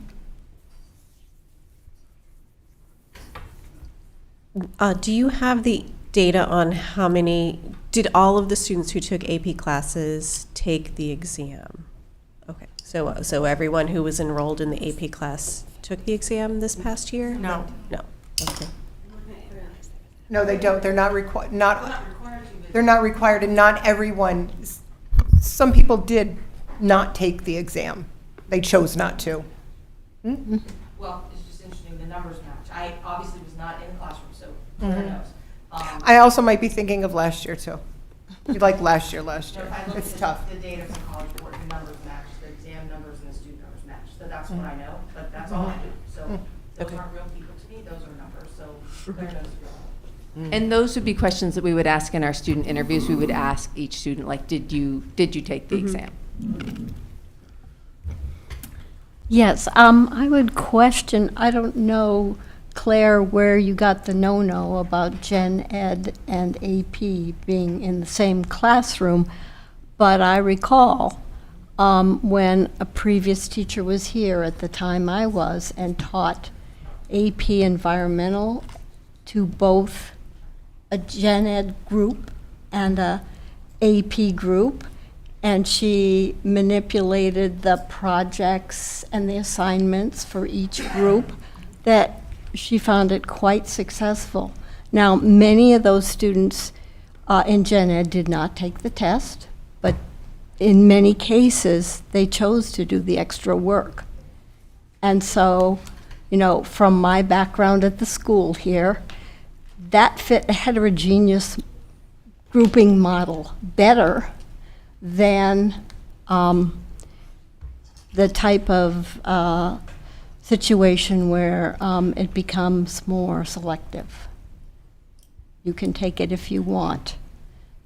Do you have the data on how many, did all of the students who took AP classes take the exam? Okay, so everyone who was enrolled in the AP class took the exam this past year? No. No, okay. No, they don't. They're not required. They're not required, and not everyone. Some people did not take the exam. They chose not to. Well, it's just interesting, the numbers match. I obviously was not in the classroom, so who knows? I also might be thinking of last year too. Like last year. If I look It's at tough. the data from College Board, the numbers match, the exam numbers and the student numbers match. So that's what I know, but that's all I do. So those aren't real people to me, those are numbers, so Claire knows real. And those would be questions that we would ask in our student interviews. We would ask each student, like, did you take the exam? Yes, I would question, I don't know, Claire, where you got the no-no about Gen Ed and AP being in the same classroom, but I recall when a previous teacher was here at the time I was and taught AP Environmental to both a Gen Ed group and a AP group, and she manipulated the projects and the assignments for each group, that she found it quite successful. Now, many of those students in Gen Ed did not take the test, but in many cases, they chose to do the extra work. And so, you know, from my background at the school here, that fit a heterogeneous grouping model better than the type of situation where it becomes more selective. You can take it if you want.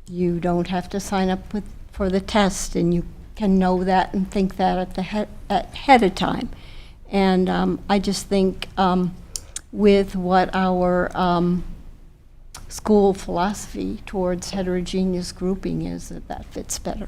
You don't have to sign up for the test, and you can know that and think that at the ahead of time. And I just think with what our school philosophy towards heterogeneous grouping is, that fits better.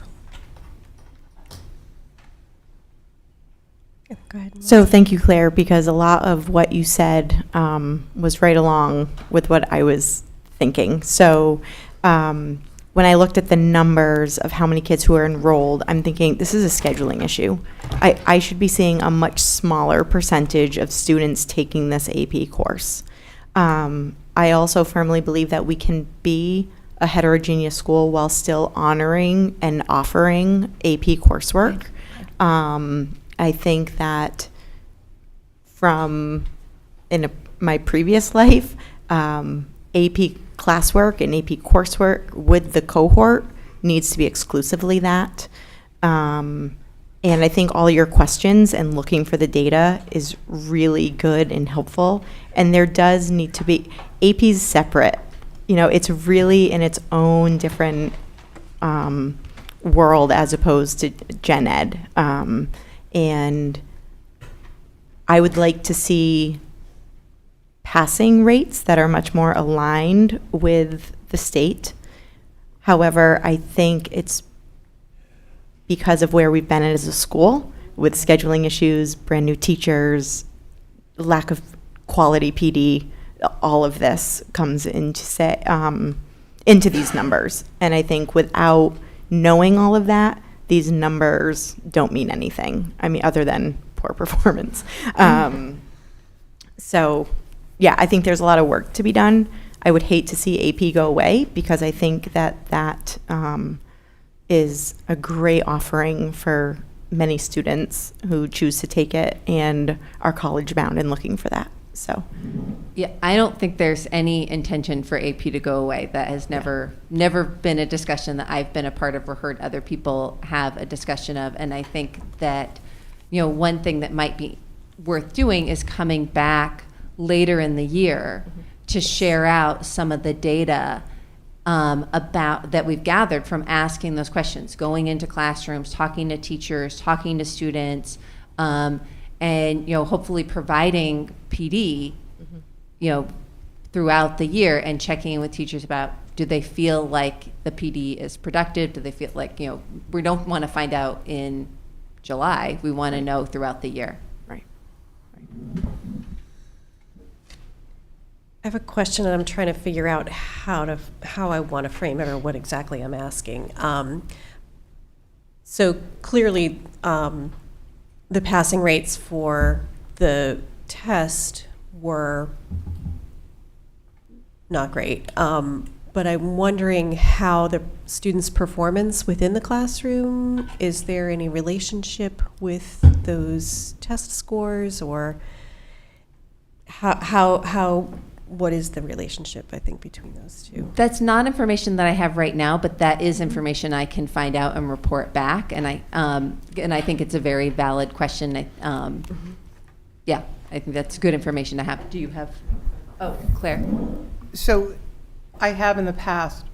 Go ahead. So thank you, Claire, because a lot of what you said was right along with what I was thinking. So when I looked at the numbers of how many kids who are enrolled, I'm thinking this is a scheduling issue. I should be seeing a much smaller percentage of students taking this AP course. I also firmly believe that we can be a heterogeneous school while still honoring and offering AP coursework. I think that from my previous life, AP classwork and AP coursework with the cohort needs to be exclusively that. And I think all your questions and looking for the data is really good and helpful. And there does need to be, AP's separate. You know, it's really in its own different world as opposed to Gen Ed. And I would like to see passing rates that are much more aligned with the state. However, I think it's because of where we've been as a school with scheduling issues, brand new teachers, lack of quality PD, all of this comes into these numbers. And I think without knowing all of that, these numbers don't mean anything. I mean, other than poor performance. So, yeah, I think there's a lot of work to be done. I would hate to see AP go away because I think that is a great offering for many students who choose to take it and are college bound and looking for that. So, Yeah, I don't think there's any intention for AP to go away. That has never been a discussion that I've been a part of or heard other people have a discussion of. And I think that, one thing that might be worth doing is coming back later in the year to share out some of the data about that we've gathered from asking those questions, going into classrooms, talking to teachers, talking to students, and hopefully providing PD, throughout the year and checking in with teachers about, do they feel like the PD is productive? Do they feel like, we don't want to find out in July. We want to know throughout the year. right. I have a question, and I'm trying to figure out how I want to frame it or what exactly I'm asking. So clearly, the passing rates for the test were not great. But I'm wondering how the students' performance within the classroom, is there any relationship with those test scores, or what is the relationship, I think, between those two? That's not information that I have right now, but that is information I can find out and report back. And I think it's a very valid question. Yeah, I think that's good information to have. Do you have? Oh, Claire. So I have in the past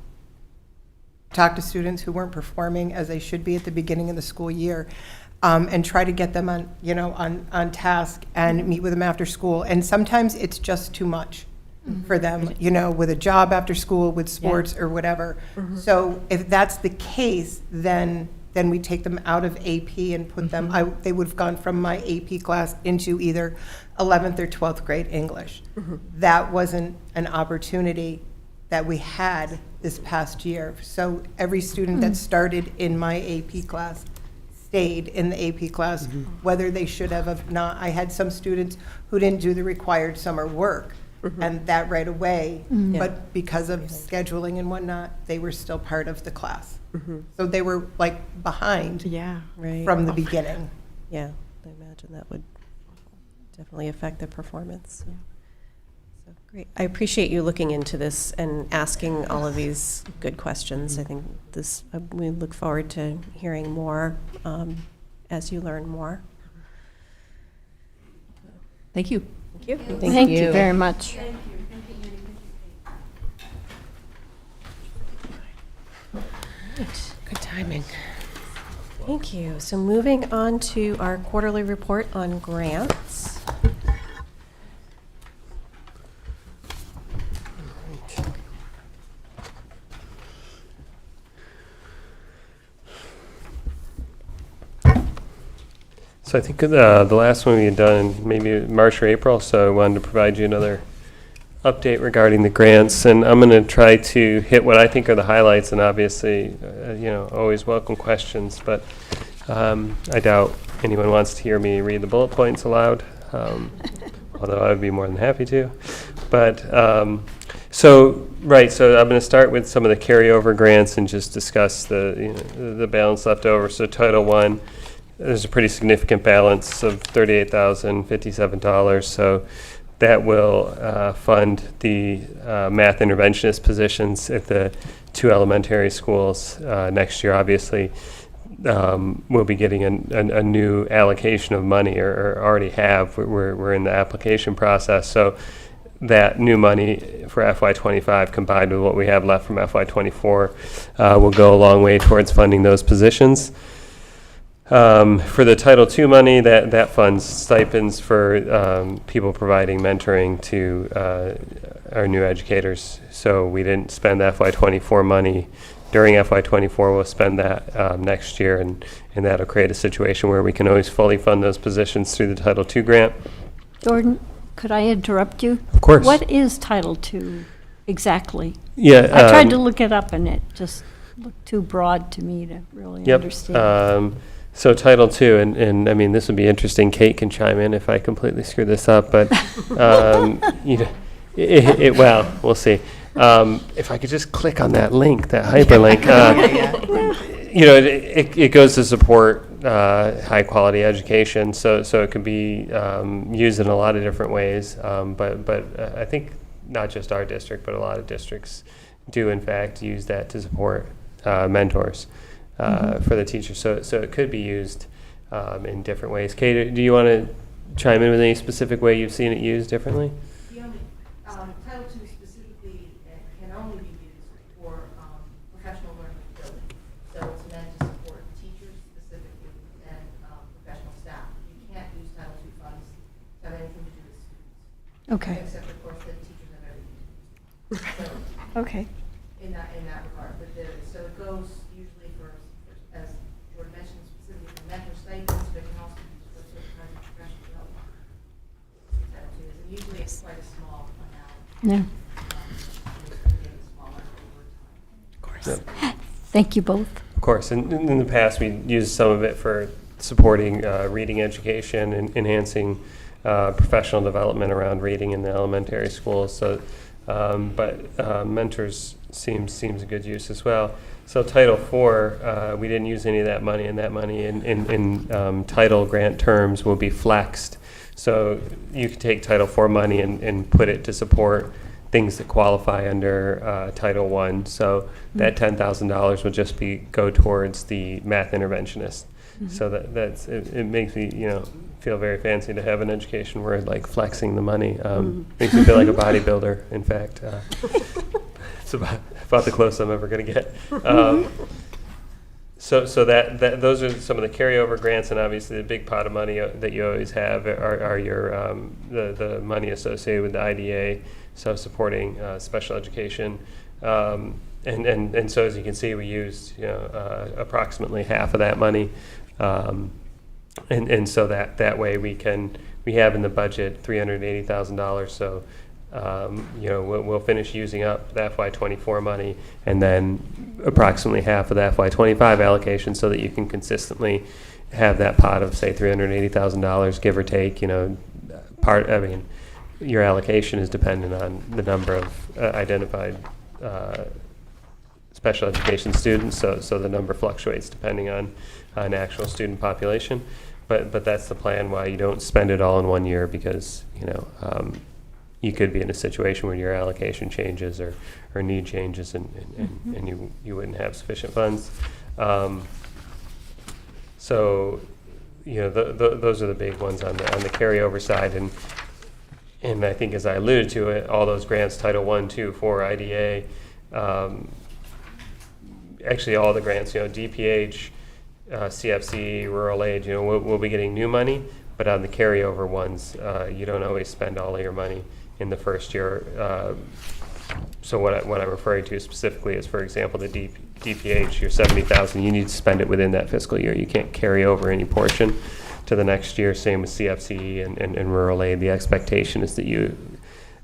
talked to students who weren't performing as they should be at the beginning of the school year, and try to get them on task and meet with them after school. And sometimes it's just too much for them, with a job after school, with sports or whatever. So if that's the case, then we take them out of AP and put them, they would have gone from my AP class into either 11th or 12th grade English. That wasn't an opportunity that we had this past year. So every student that started in my AP class stayed in the AP class, whether they should have or not. I had some students who didn't do the required summer work, and that right away, but because of scheduling and whatnot, they were still part of the class. So they were like behind Right. from the beginning. Yeah, I imagine that would definitely affect the performance. So great. I appreciate you looking into this and asking all of these good questions. I think we look forward to hearing more as you learn more. Thank you. Thank you. Thank you very much. Good timing. Thank you. So moving on to our quarterly report on grants. So I think the last one we had done maybe March or April, so I wanted to provide you another update regarding the grants, and I'm going to try to hit what I think are the highlights, and obviously, always welcome questions, but I doubt anyone wants to hear me read the bullet points aloud, although I would be more than happy to. But so I'm going to start with some of the carryover grants and just discuss the balance left over. So Title I, there's a pretty significant balance of $38,057. So that will fund the math interventionist positions at the 2 elementary schools next year. Obviously, we'll be getting a new allocation of money, or already have. We're in the application process. So that new money for FY25 combined with what we have left from FY24 will go a long way towards funding those positions. For the Title II money, that funds stipends for people providing mentoring to our new educators. So we didn't spend FY24 money during FY24. We'll spend that next year, and that'll create a situation where we can always fully fund those positions through the Title II grant. Jordan, could I interrupt you? Of course. What is Title II exactly? Yeah. I tried to look it up, and it just looked too broad to me to really Yep. understand. So Title II, and I mean, this would be interesting. Kate can chime in if I completely screw this up, but you know, well, we'll see. If I could just click on that link, that hyperlink, you know, it goes to support high quality education. So it can be used in a lot of different ways. But I think not just our district, but a lot of districts do in fact use that to support mentors. For the teachers, so it could be used in different ways. Kate, do you want to chime in with any specific way you've seen it used differently? The only, Title II specifically can only be used for professional learning and building. So it's meant to support teachers specifically and professional staff. You can't use Title II funds to have anything to do with students. Okay. Except, of course, the teachers have everything. So Okay. in that regard, but so it goes usually for, as Jordan mentioned, specifically for mentor stipends, but it can also be used for certain kinds of professional development. Title II is, and usually it's quite a small amount. Yeah. It's getting smaller over time. Of course. Yep. Thank you both. Of course, and in the past we used some of it for supporting reading education and enhancing professional development around reading in the elementary schools. So, but mentors seems a good use as well. So Title IV, we didn't use any of that money, and that money in title grant terms will be flexed. So you could take Title IV money and put it to support things that qualify under Title I. So that $10,000 will just go towards the math interventionist. So that's it makes me feel very fancy to have an education word like flexing the money. Makes me feel like a bodybuilder. In fact, it's about the closest I'm ever going to get. So that those are some of the carryover grants, and obviously the big pot of money that you always have are your the money associated with the IDA, so supporting special education. And so as you can see, we used approximately half of that money. And so that way we have in the budget $380,000. So we'll finish using up the FY24 money, and then approximately half of the FY25 allocation, so that you can consistently have that pot of say $380,000, give or take. Your allocation is dependent on the number of identified special education students, so the number fluctuates depending on an actual student population. But that's the plan, why you don't spend it all in one year, because you could be in a situation where your allocation changes or need changes, and you wouldn't have sufficient funds. So those are the big ones on the carryover side, and I think, as I alluded to it, all those grants, Title I, II, 4, IDA, actually all the grants, DPH, CFC, rural aid, we'll be getting new money, but on the carryover ones, you don't always spend all of your money in the first year. So what I'm referring to specifically is, for example, the DPH, your $70,000, you need to spend it within that fiscal year. You can't carry over any portion to the next year. Same with CFC and rural aid. The expectation is that you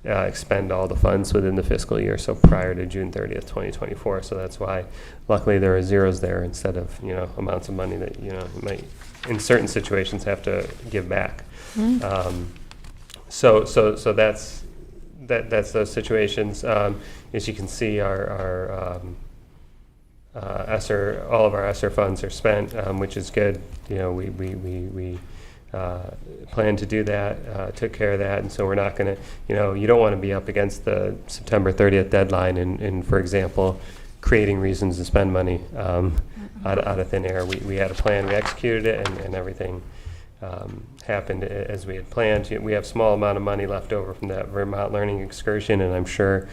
expend all the funds within the fiscal year, so prior to June 30th, 2024. So that's why, luckily, there are zeros there instead of amounts of money that you might, in certain situations, have to give back. So that's those situations. As you can see, our ESSER, all of our ESSER funds are spent, which is good. We plan to do that, took care of that, and so we're not going to, you don't want to be up against the September 30th deadline and for example, creating reasons to spend money out of thin air. We had a plan, we executed it, and everything happened as we had planned. We have a small amount of money left over from that Vermont learning excursion, and I'm sure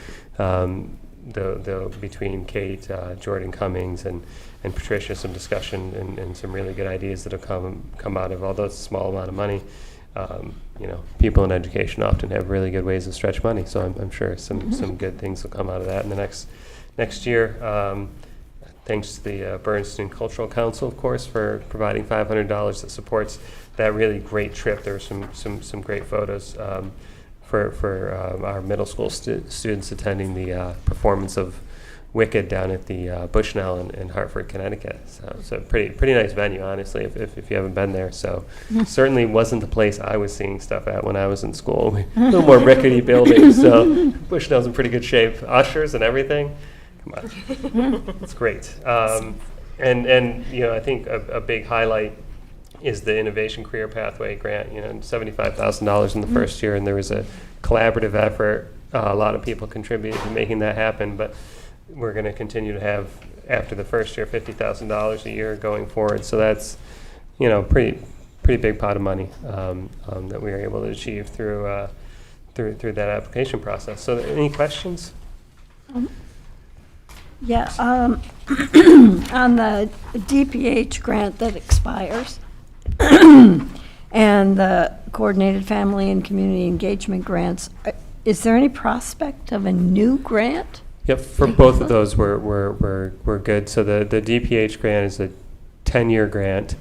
between Kate, Jordan Cummings, and Patricia, some discussion and some really good ideas that have come out of all those small amount of money. People in education often have really good ways to stretch money, so I'm sure some good things will come out of that in the next year. Thanks to the Bernardston Cultural Council, of course, for providing $500 that supports that really great trip. There were some great photos for our middle school students attending the performance of Wicked down at the Bushnell in Hartford, Connecticut. So pretty nice venue, honestly, if you haven't been there. So certainly wasn't the place I was seeing stuff at when I was in school. A little more rickety buildings, so Bushnell's in pretty good shape. Ushers and everything, come on, it's great. And you know, I think a big highlight is the Innovation Career Pathway Grant. You know, $75,000 in the first year, and there was a collaborative effort. A lot of people contributed to making that happen, but we're going to continue to have, after the first year, $50,000 a year going forward. So that's, you know, pretty big pot of money that we were able to achieve through that application process. So, any questions? Yeah, on the DPH grant that expires and the Coordinated Family and Community Engagement grants, is there any prospect of a new grant? Yep, for both of those, we're good. So the DPH grant is a 10-year grant,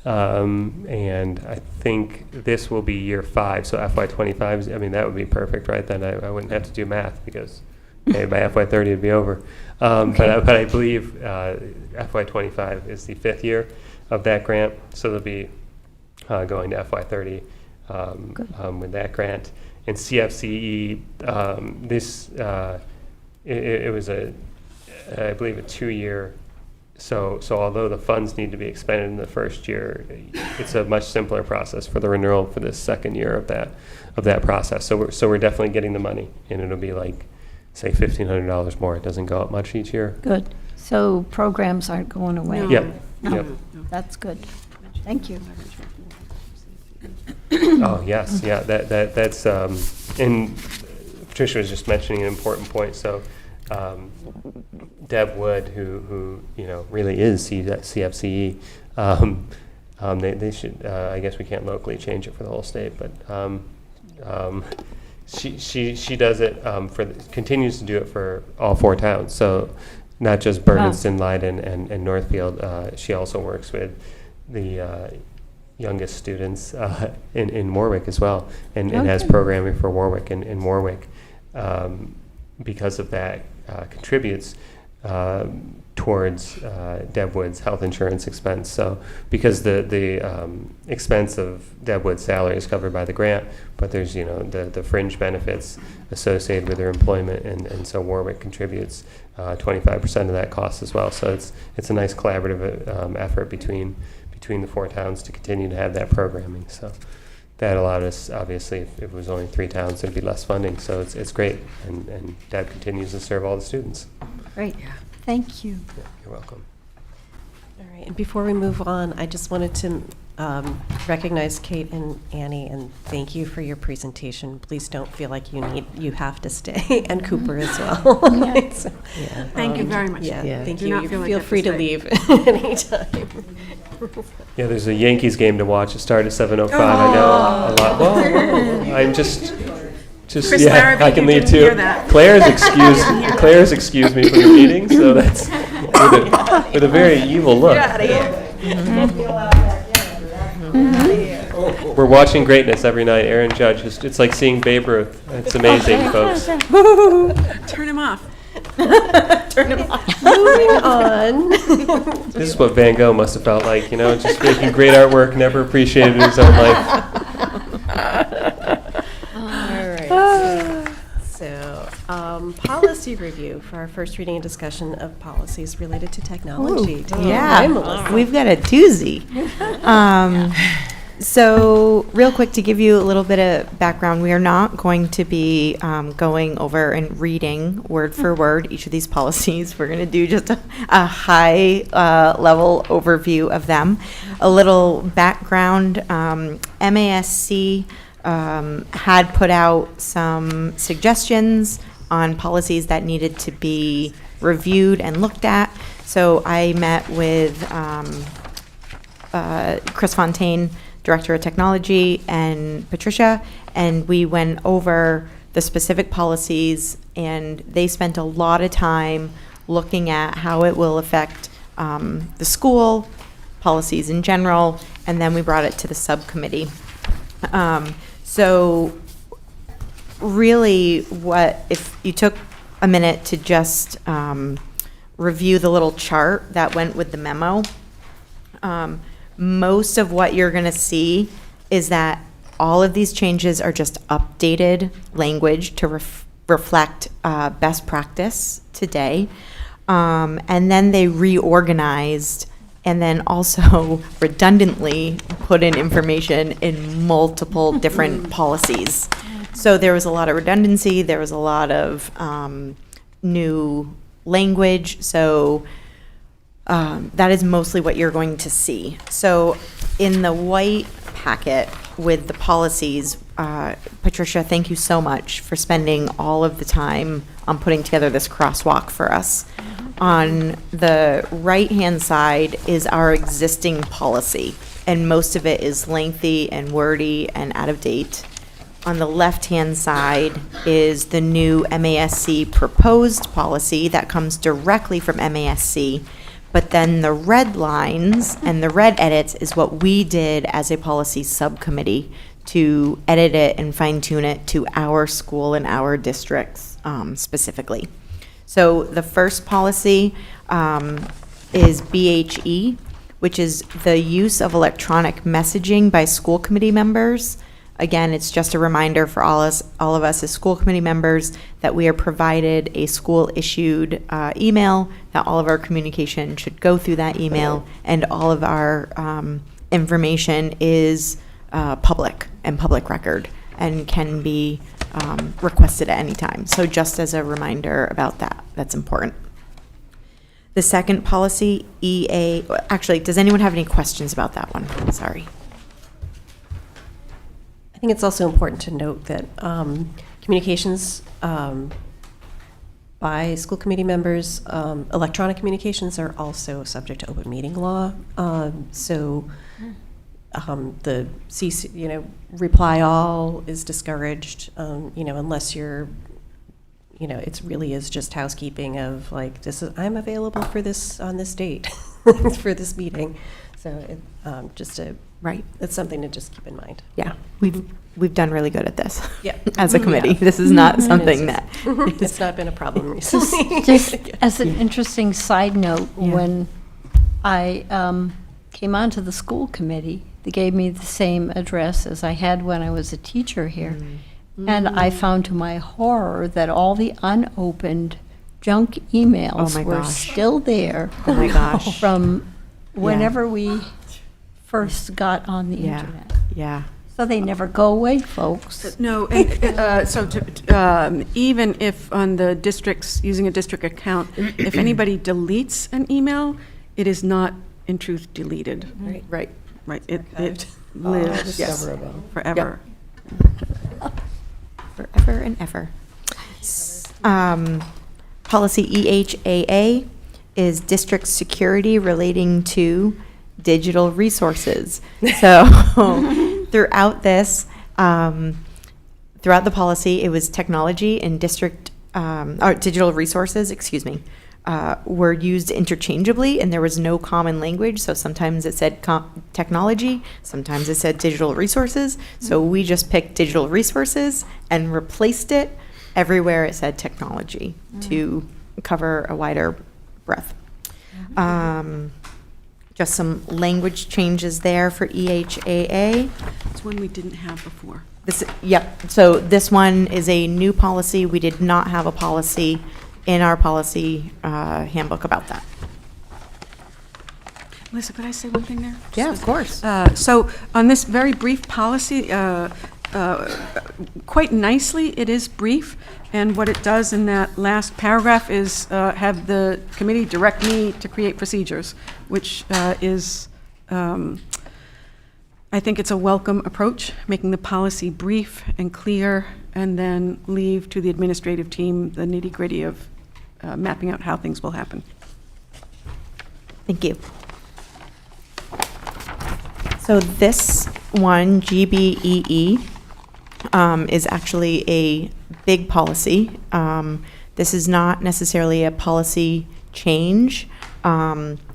and I think this will be year 5. So FY25, I mean, that would be perfect, right? Then I wouldn't have to do math because by FY30 it'd be over. But I believe FY25 is the 5th year of that grant, so they'll be going to FY30 with that grant. And CFCE, it was I believe a 2-year. So although the funds need to be expended in the first year, it's a much simpler process for the renewal for the second year of that process. So we're definitely getting the money, and it'll be like, say, $1,500 more. It doesn't go up much each year. Good. So programs aren't going away? No. Yep. No. Yep. That's good. Thank you. Oh yes, yeah. That's and Patricia was just mentioning an important point. So Deb Wood, who you know really is CFCE, they should. I guess we can't locally change it for the whole state, but she does it continues to do it for all 4 towns. So not just Bernardston, Leiden, and Northfield. She also works with the youngest students in Warwick as well, and has programming for Warwick and Warwick. Because of that, contributes towards Deb Wood's health insurance expense. So because the expense of Deb Wood's salary is covered by the grant, but there's the fringe benefits associated with her employment, and so Warwick contributes 25% of that cost as well. So it's a nice collaborative effort between the 4 towns to continue to have that programming. So that allowed us, obviously, if it was only 3 towns, there'd be less funding. So it's great, and Deb continues to serve all the students. Great. Thank you. Yeah, you're welcome. All right, and before we move on, I just wanted to recognize Kate and Annie and thank you for your presentation. Please don't feel like you have to stay, and Cooper as well. So, Thank you very much. Yeah, thank Do you. not You feel like feel you have free to to stay. leave anytime. Yeah, there's a Yankees game to watch. It started at 7:05. I know a lot. Well, I'm just Chris yeah, Larrabee, I can you leave didn't too. hear that. Claire's excused me from the meeting, so that's with a very evil look. Get out of here. We're watching greatness every night. Aaron Judge, it's like seeing Babe Ruth. It's amazing, folks. Turn him off. Moving on. This is what Van Gogh must have felt like, just making great artwork, never appreciated in his own life. All right. So, policy review for our first reading and discussion of policies related to technology. Take it away, Melissa. We've got a doozy. So real quick, to give you a little bit of background, we are not going to be going over and reading word for word each of these policies. We're going to do just a high level overview of them. A little background, MASC had put out some suggestions on policies that needed to be reviewed and looked at. So I met with Chris Fontaine, Director of Technology, and Patricia, and we went over the specific policies, and they spent a lot of time looking at how it will affect the school, policies in general, and then we brought it to the subcommittee. So really, if you took a minute to just review the little chart that went with the memo, most of what you're going to see is that all of these changes are just updated language to reflect best practice today. And then they reorganized and then also redundantly put in information in multiple different policies. So there was a lot of redundancy, there was a lot of new language, so that is mostly what you're going to see. So in the white packet with the policies, Patricia, thank you so much for spending all of the time on putting together this crosswalk for us. On the right-hand side is our existing policy, and most of it is lengthy and wordy and out of date. On the left-hand side is the new MASC proposed policy that comes directly from MASC, but then the red lines and the red edits is what we did as a policy subcommittee to edit it and fine-tune it to our school and our districts specifically. So the first policy is BHE, which is the use of electronic messaging by school committee members. Again, it's just a reminder for all of us as school committee members that we are provided a school-issued email, that all of our communication should go through that email, and all of our information is public and public record and can be requested at any time. So just as a reminder about that, that's important. The second policy, EA, actually, does anyone have any questions about that one? Sorry. I think it's also important to note that communications by school committee members, electronic communications are also subject to open meeting law. So the CC, reply all is discouraged, unless you're, it really is just housekeeping of like, I'm available for this on this date for this meeting. So it, Right. it's something to just keep in mind. Yeah, we've done really good at this. Yeah. As a committee, Yeah. this is not something that. It's not been a problem recently. Just as an interesting side note, when I came onto the school committee, they gave me the same address as I had when I was a teacher here. And I found to my horror that all the unopened junk emails my were gosh. still there. Oh my gosh. From whenever we first got on the internet. Yeah. So they never go away, folks. No, and, even if on the districts, using a district account, if anybody deletes an email, it is not in truth deleted. Right. Right. Right, it lives forever. Forever and ever. Policy EHAA is district security relating to digital resources. So throughout this, throughout the policy, it was technology and district, or digital resources, were used interchangeably, and there was no common language. So sometimes it said technology, sometimes it said digital resources. So we just picked digital resources and replaced it everywhere it said technology to cover a wider breadth. Just some language changes there for EHAA. It's one we didn't have before. So this one is a new policy. We did not have a policy in our policy handbook about that. Melissa, could I say one thing there? Yeah, of course. So on this very brief policy, quite nicely, it is brief, and what it does in that last paragraph is have the committee direct me to create procedures, which is, I think it's a welcome approach, making the policy brief and clear, and then leave to the administrative team the nitty-gritty of mapping out how things will happen. Thank you. So this one, GBEE, is actually a big policy. This is not necessarily a policy change.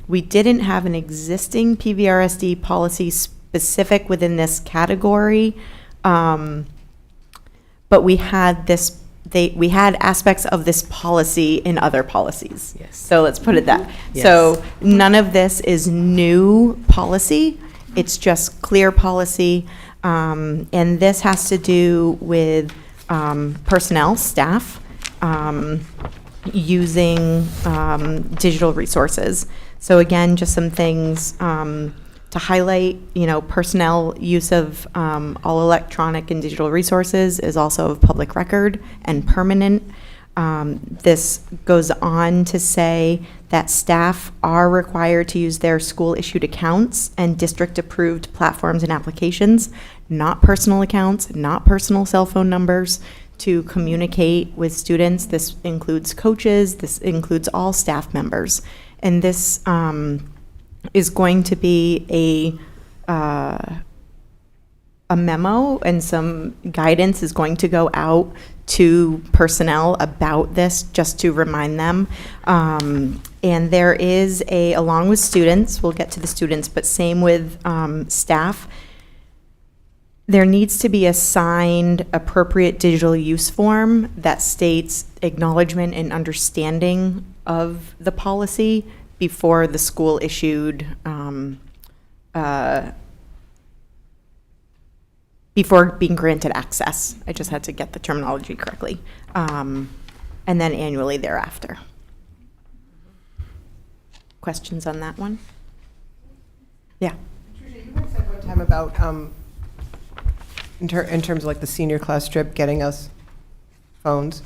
We didn't have an existing PVRSD policy specific within this category, but we had this we had aspects of this policy in other policies. Yes. So let's put it that. Yes. So none of this is new policy. It's just clear policy. And this has to do with personnel, staff, using digital resources. So again, just some things to highlight, personnel use of all electronic and digital resources is also of public record and permanent. This goes on to say that staff are required to use their school-issued accounts and district-approved platforms and applications, not personal accounts, not personal cell phone numbers, to communicate with students. This includes coaches, this includes all staff members. And this is going to be a memo, and some guidance is going to go out to personnel about this, just to remind them. And there is along with students, we'll get to the students, but same with staff, there needs to be a signed appropriate digital use form that states acknowledgement and understanding of the policy before the school issued, before being granted access. I just had to get the terminology correctly. And then annually thereafter. Questions on that one? Yeah. Patricia, you had said one time about, in terms of like the senior class trip, getting us phones,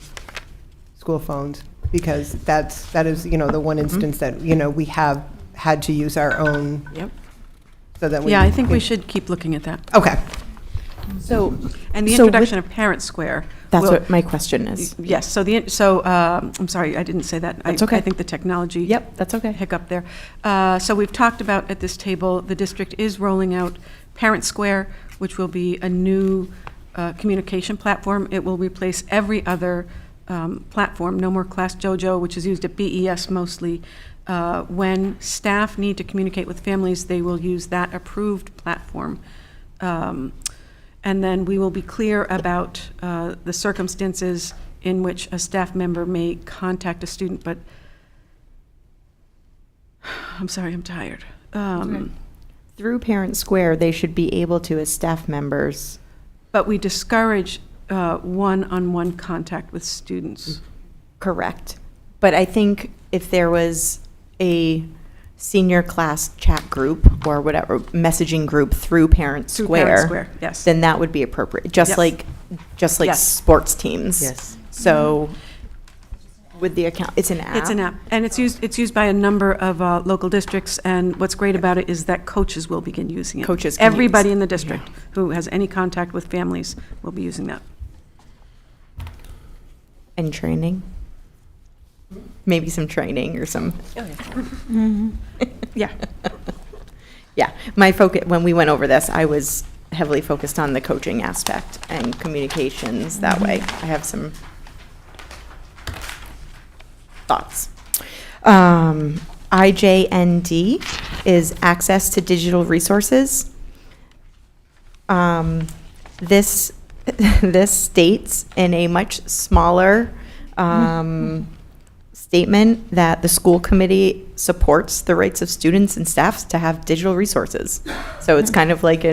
school phones, because that is, the one instance that, we have had to use our own. Yep. So that we. Yeah, I think we should keep looking at that. Okay. So. And the so with- introduction of Parent Square. That's will- what my question is. Yes, so I'm sorry, I didn't say that. That's okay. I think the technology. Yep, that's okay. Hiccup there. So we've talked about at this table, the district is rolling out Parent Square, which will be a new communication platform. It will replace every other platform. No more Class JoJo, which is used at BES mostly. When staff need to communicate with families, they will use that approved platform. And then we will be clear about the circumstances in which a staff member may contact a student, but I'm sorry, I'm tired. Through Parent Square, they should be able to, as staff members. But we discourage one-on-one contact with students. Correct. But I think if there was a senior class chat group or whatever, messaging group through Parent Through Square. Parent Square, yes. Then that would be appropriate, just Yes. like Yes. sports teams. Yes. So with the account, it's an app. It's an app, and it's used by a number of local districts, and what's great about it is that coaches will begin using it. Coaches can Everybody use- in the district who has any contact with families will be using that. And training. Maybe some training or some. Yeah. Yeah, my focus, when we went over this, I was heavily focused on the coaching aspect and communications that way. I have some thoughts. IJND is access to digital resources. This states in a much smaller statement that the school committee supports the rights of students and staffs to have digital resources. So it's kind of like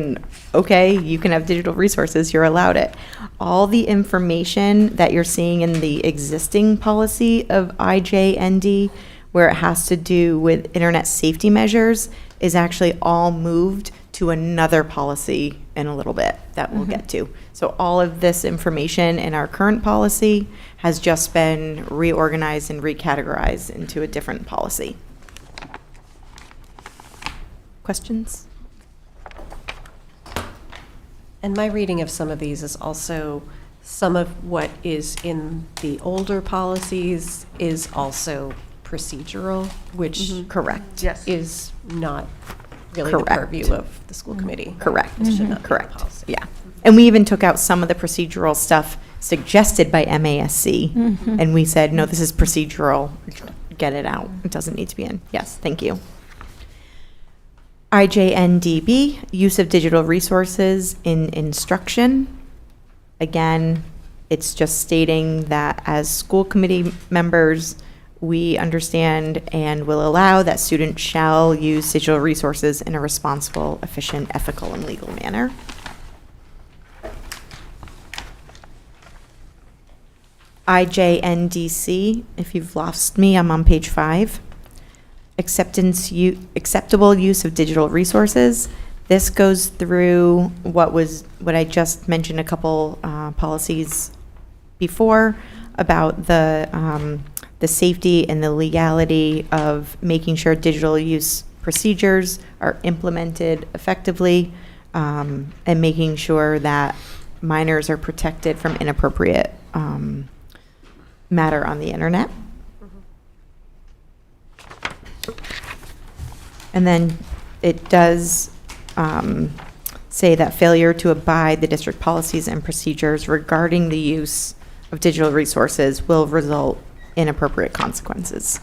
okay, you can have digital resources, you're allowed it. All the information that you're seeing in the existing policy of IJND, where it has to do with internet safety measures, is actually all moved to another policy in a little bit that we'll get to. So all of this information in our current policy has just been reorganized and recategorized into a different policy. Questions? And my reading of some of these is also some of what is in the older policies is also procedural, which Correct. Yes. is not really the Correct. purview of the school committee. Correct. It should not be in Correct. policy. Yeah. And we even took out some of the procedural stuff suggested by MASC. And we said, no, this is procedural. Get it out. It doesn't need to be in. Yes, thank you. IJNDB, use of digital resources in instruction. Again, It's just stating that as school committee members, we understand and will allow that students shall use digital resources in a responsible, efficient, ethical, and legal manner. IJNDC, if you've lost me, I'm on page 5. Acceptable use of digital resources. This goes through what I just mentioned a couple policies before about the safety and the legality of making sure digital use procedures are implemented effectively, and making sure that minors are protected from inappropriate matter on the internet. And then it does say that failure to abide the district policies and procedures regarding the use of digital resources will result in appropriate consequences.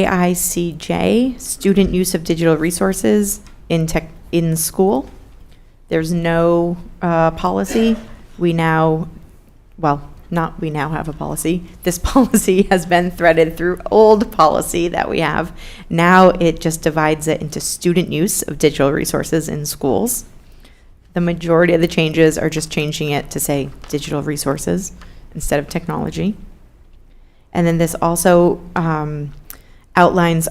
JICJ, student use of digital resources in school. There's no policy. We now have a policy. This policy has been threaded through old policy that we have. Now it just divides it into student use of digital resources in schools. The majority of the changes are just changing it to say digital resources instead of technology. And then this also outlines,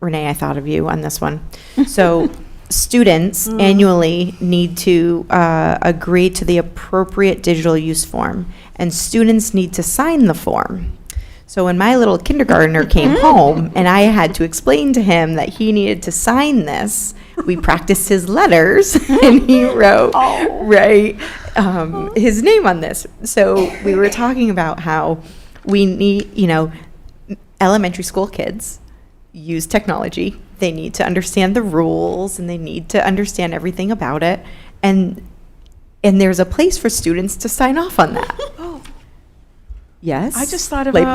Renee, I thought of you on this one. So students annually need to agree to the appropriate digital use form, and students need to sign the form. So when my little kindergartner came home and I had to explain to him that he needed to sign this, we practiced his letters and he wrote his name on this. So we were talking about how we need, elementary school kids use technology. They need to understand the rules and they need to understand everything about it. And there's a place for students to sign off on that. Yes. I just thought of Light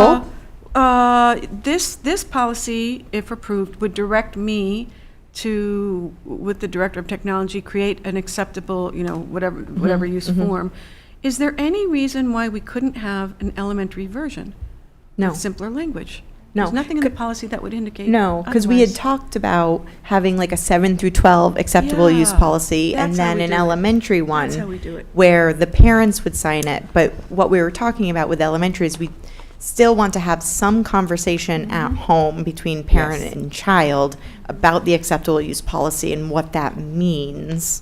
bulb? This policy, if approved, would direct me to, with the director of technology, create an acceptable, whatever use form. Is there any reason why we couldn't have an elementary version? No. With simpler language? No. There's nothing in the policy that would indicate. No, because we had otherwise. talked about having like a 7 through 12 acceptable use Yeah, policy and that's how then we an do it. elementary one That's how we do it. where the parents would sign it. But what we were talking about with elementary is we still want to have some conversation at home between parent and child about the acceptable use policy and what that means,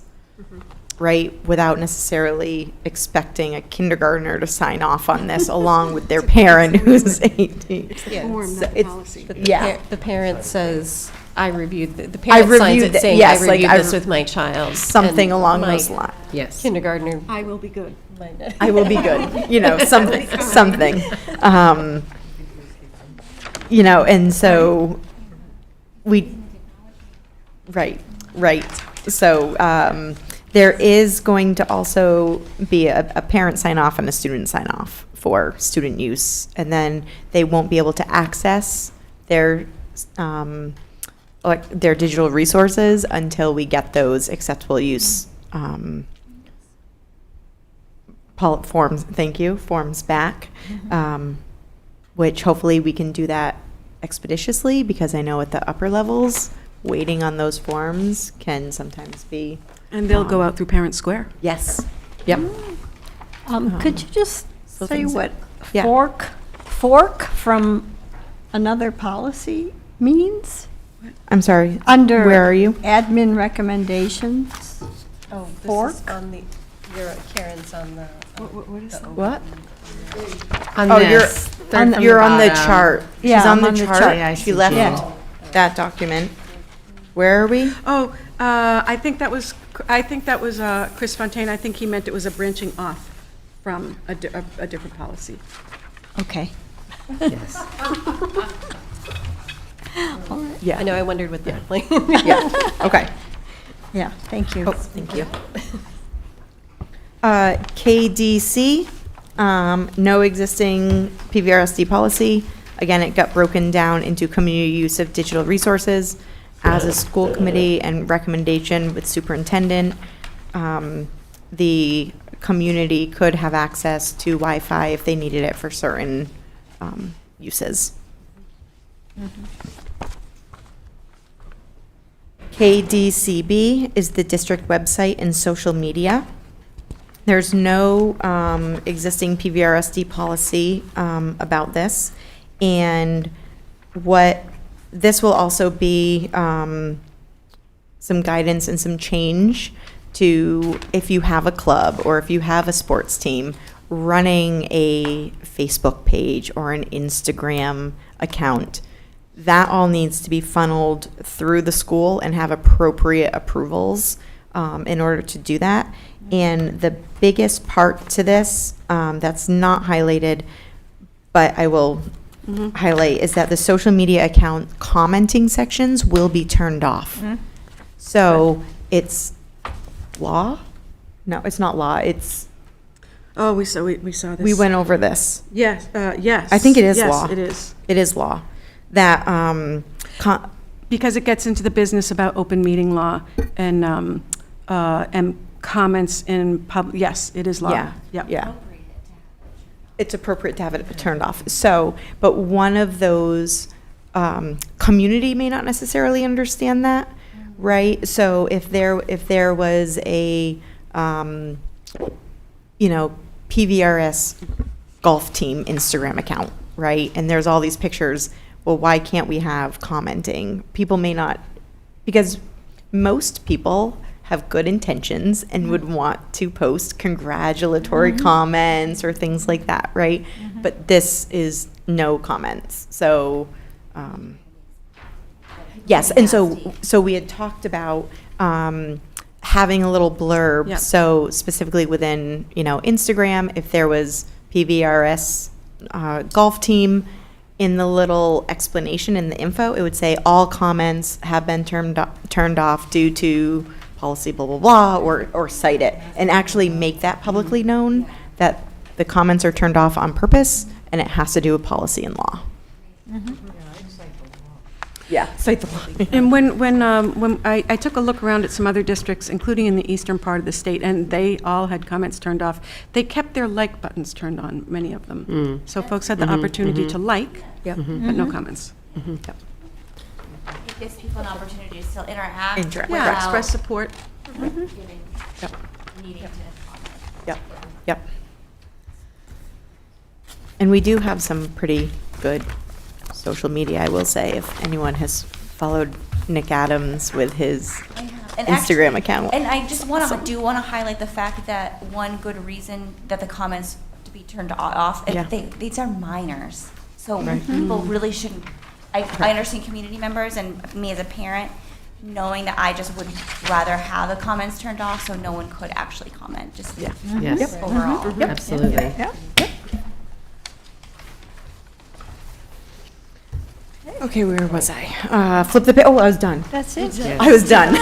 right? Without necessarily expecting a kindergartner to sign off on this along with their parent who's 18. It's the Yeah, form, so not the it's- policy. But Yeah. the parent says, I reviewed, the parent signs reviewed it it, saying, yes, I like, reviewed I this re- with my child. Something And along my those lines. Yes. Kindergartner. I will be good. I will be good, something. And so right. So there is going to also be a parent sign off and a student sign off for student use. And then they won't be able to access their digital resources until we get those acceptable use forms back, which hopefully we can do that expeditiously, because I know at the upper levels, waiting on those forms can sometimes be. And they'll go out through Parent Square. Yes. Yep. Could you just So say things what yeah. fork from another policy means? I'm sorry. Under Where are you? admin recommendations? Oh, Fork? this is on the, Karen's on the. What is that? What? On Oh, this. Third from you're on the bottom. chart. Yeah, She's on I'm the on the chart. chart. She left that document. Where are we? Oh, I think that was Chris Fontaine. I think he meant it was a branching off from a different policy. Okay. Yeah. I know, I wondered what that, like. Yeah. Okay. Yeah, thank you. Oh, thank you. KDC, no existing PVRSD policy. Again, it got broken down into community use of digital resources. as a school committee and recommendation with superintendent, the community could have access to Wi-Fi if they needed it for certain uses. KDCB is the district website and social media. There's no existing PVRSD policy about this, and what this will also be some guidance and some change to if you have a club or if you have a sports team running a Facebook page or an Instagram account. That all needs to be funneled through the school and have appropriate approvals in order to do that. And the biggest part to this that's not highlighted, but I will highlight, is that the social media account commenting sections will be turned off. So it's law? No, it's not law. It's, Oh, we saw this. we went over this. Yes, yes. I think it is Yes, law. it is. It is law. That, Because it gets into the business about open meeting law and comments in yes, it is law. yeah, Yep. yeah. It's appropriate to have it turned off. So, but one of those, community may not necessarily understand that, right? So if there was a, PVRS golf team Instagram account, right? And there's all these pictures. Well, why can't we have commenting? People may not, because most people have good intentions and would want to post congratulatory comments or things like that, right? But this is no comments. So, yes, and so we had talked about having a little blurb. Yeah. So specifically within, Instagram, if there was PVRS golf team, in the little explanation in the info, it would say all comments have been turned off due to policy blah, blah, blah, or cite it, and actually make that publicly known that the comments are turned off on purpose and it has to do with policy and law. Yeah, cite the law. And when I took a look around at some other districts, including in the eastern part of the state, and they all had comments turned off, they kept their like buttons turned on, many of them. So folks had the opportunity to like, but no comments. Yep. It gives people an opportunity to still interact. Interact. Yeah, without express support. giving- Yep. needing to comment. Yep, yep. And we do have some pretty good social media, I will say, if anyone has followed Nick Adams with his I have. And Instagram account. And I just want to highlight the fact that one good reason that the comments to be turned off, Yeah. these are minors. So Right. people really shouldn't, I understand community members and me as a parent, knowing that I just would rather have the comments turned off so no one could actually comment, just Yeah. Yes, overall. absolutely. Yep. Okay, where was I? Flip the page. Oh, I was done. That's it. I was done.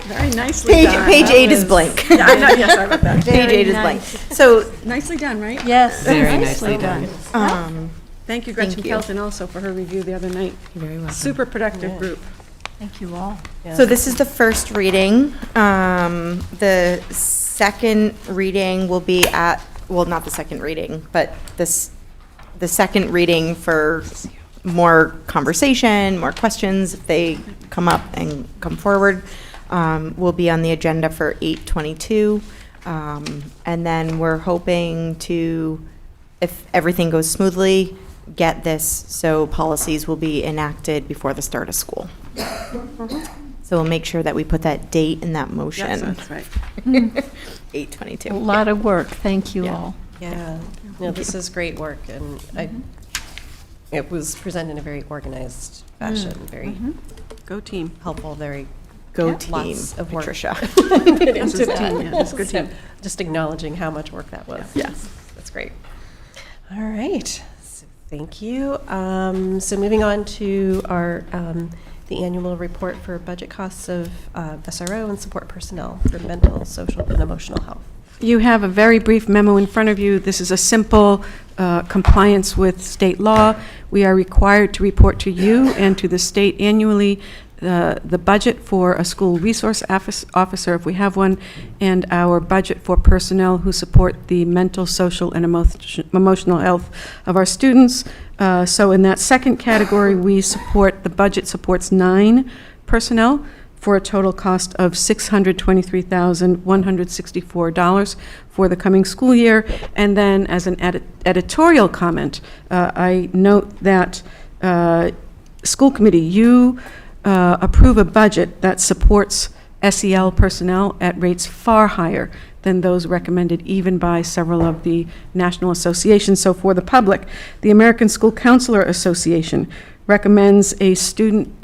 Very nicely Page, done. page 8 is blank. Yeah, I know, yes, sorry about that. Page 8 is blank. So, Nicely done, right? Yes. Very nicely done. Thank you, Gretchen Thank you. Kelton, also for her review the other night. You're very welcome. Super productive group. Thank you all. So this is the first reading. The second reading will be at, well, not the second reading, but the second reading for more conversation, more questions, if they come up and come forward, will be on the agenda for 8/22. And then we're hoping to, if everything goes smoothly, get this so policies will be enacted before the start of school. So we'll make sure that we put that date in that Yes, motion. that's right. 8/22. A lot of work. Thank you all. Yeah, no, this is great work, and it was presented in a very organized fashion, very Go team. helpful, very Go lots team, of work. Patricia. put into This is that. team, yeah, this is good So, team. just acknowledging how much work that was. Yes. That's great. All right, so thank you. So moving on to our, the annual report for budget costs of SRO and support personnel for mental, social, and emotional health. You have a very brief memo in front of you. This is a simple compliance with state law. We are required to report to you and to the state annually the budget for a school resource officer, if we have one, and our budget for personnel who support the mental, social, and emotional health of our students. So in that second category, the budget supports 9 personnel for a total cost of $623,164 for the coming school year. And then as an editorial comment, I note that school committee, you approve a budget that supports SEL personnel at rates far higher than those recommended even by several of the national associations. So for the public, the American School Counselor Association recommends a student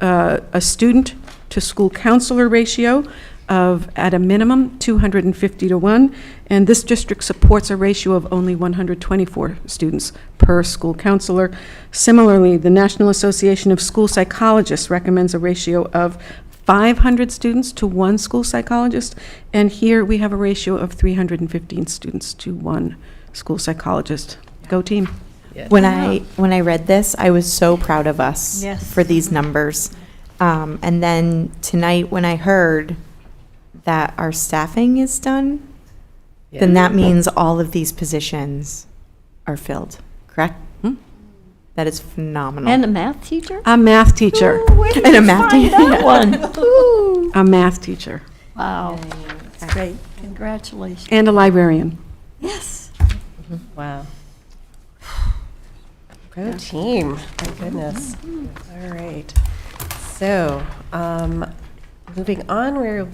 to school counselor ratio of, at a minimum, 250 to 1, and this district supports a ratio of only 124 students per school counselor. Similarly, the National Association of School Psychologists recommends a ratio of 500 students to 1 school psychologist, and here we have a ratio of 315 students to 1 school psychologist. Go team. When I read this, I was so proud of us Yes. for these numbers. And then tonight, when I heard that our staffing is done, then that means all of these positions are filled, correct? That is phenomenal. And a math teacher? A math teacher. Ooh, where did And a you math find teacher, that yeah. one? Ooh. A math teacher. Wow, that's great. Congratulations. And a librarian. Yes. Wow. Go team. My goodness. All right. So, moving on, we're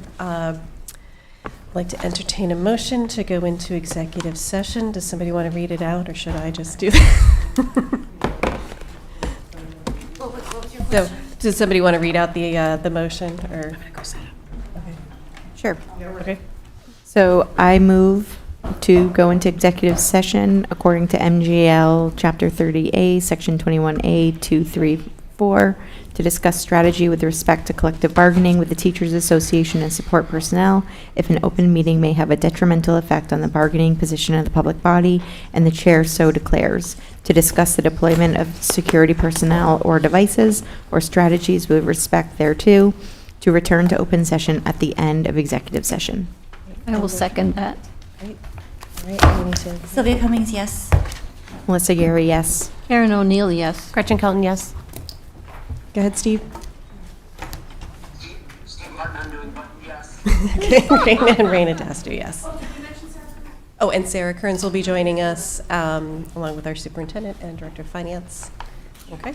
like to entertain a motion to go into executive session. Does somebody want to read it out, or should I just do that? What was your So, does somebody want to read out the motion, or? Sure. Okay. So I move to go into executive session according to MGL Chapter 30A, Section 21A, 2, 3, 4, to discuss strategy with respect to collective bargaining with the Teachers Association and support personnel if an open meeting may have a detrimental effect on the bargaining position of the public body, and the chair so declares, to discuss the deployment of security personnel or devices or strategies with respect thereto, to return to open session at the end of executive session. I will second that. Great. All right, we need to. Sylvia Cummings, yes. Melissa Gary, yes. Karen O'Neill, yes. Gretchen Kelton, yes. Go ahead, Steve. Steve Martin, I'm doing button, yes. Okay, Raina Tastu, yes. Oh, and Sarah Kearns will be joining us, along with our superintendent and director of finance. Okay.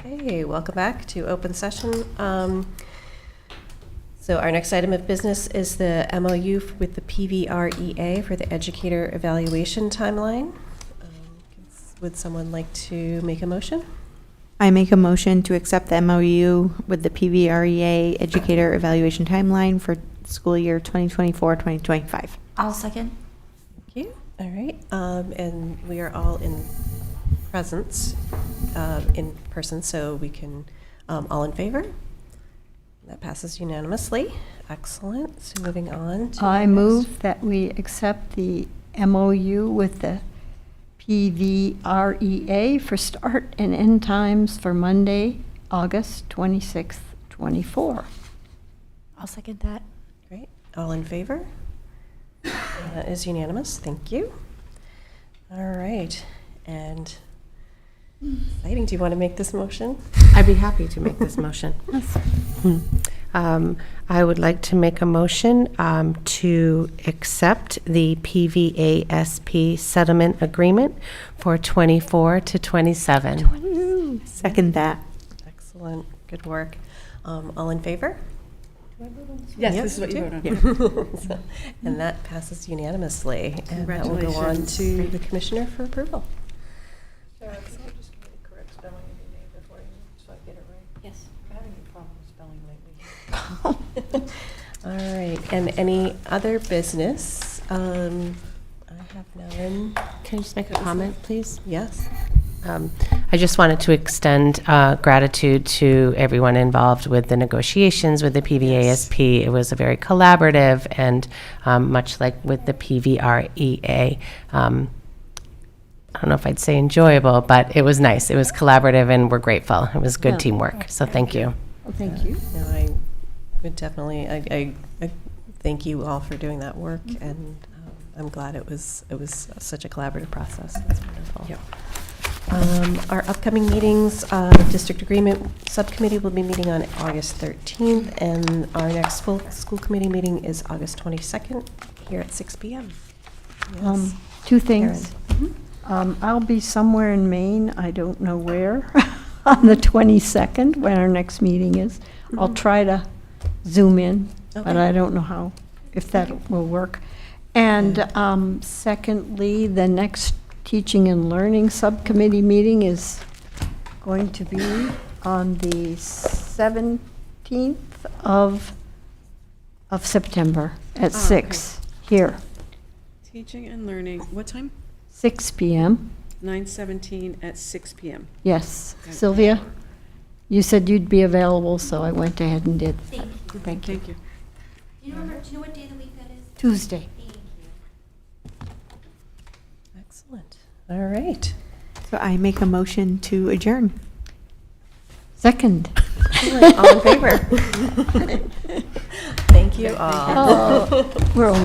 Okay, welcome back to open session. So our next item of business is the MOU with the PVREA for the educator evaluation timeline. Would someone like to make a motion? I make a motion to accept the MOU with the PVREA Educator Evaluation Timeline for school year 2024-2025. I'll second. Thank you. All right, and we are all in presence, in person, so we can, all in favor? That passes unanimously. Excellent. So moving on to. I the next- move that we accept the MOU with the PVREA for start and end times for Monday, August 26th, 24. I'll second that. Great. All in favor? That is unanimous. Thank you. All right. And exciting. Do you want to make this motion? I'd be happy to make this motion. I would like to make a motion to accept the PVASP settlement agreement for 24 to 27. Second that. Excellent. Good work. All in favor? Yes, Yep, this is what you do. vote on. So- And that passes unanimously. And that will go on to the commissioner for approval. Sarah, can you just give me the correct spelling of your name before you, so I get it right? Yes. I'm having a problem with spelling lately. All right. And any other business? I have none. Can I just make a comment, please? Yes. I just wanted to extend gratitude to everyone involved with the negotiations with the PVASP. It was a very collaborative and much like with the PVREA. I don't know if I'd say enjoyable, but it was nice. It was collaborative and we're grateful. It was good Yeah. teamwork. So thank you. Well, thank you. No, I would definitely, I thank you all for doing that work, and I'm glad it was such a collaborative process. That's wonderful. Yep. Our upcoming meetings, District Agreement Subcommittee will be meeting on August 13th, and our next full school committee meeting is August 22nd here at 6 p.m. Yes. Two things. I'll be somewhere in Maine, I don't know where, on the 22nd, when our next meeting is. I'll try to Zoom in, but Okay. I don't know how, if that will work. And secondly, the next Teaching and Learning Subcommittee meeting is going to be on the 17th of September at 6 here, Teaching and learning, what time? 6 p.m. 9:17 at 6 p.m. Yes. Sylvia, you said you'd be available, so I went ahead and did. Thank you. Thank you. Thank you. Do you know what day of the week that is? Tuesday. Thank you. Excellent. All right. So I make a motion to adjourn. Second. All in favor? Thank you all. Oh, we're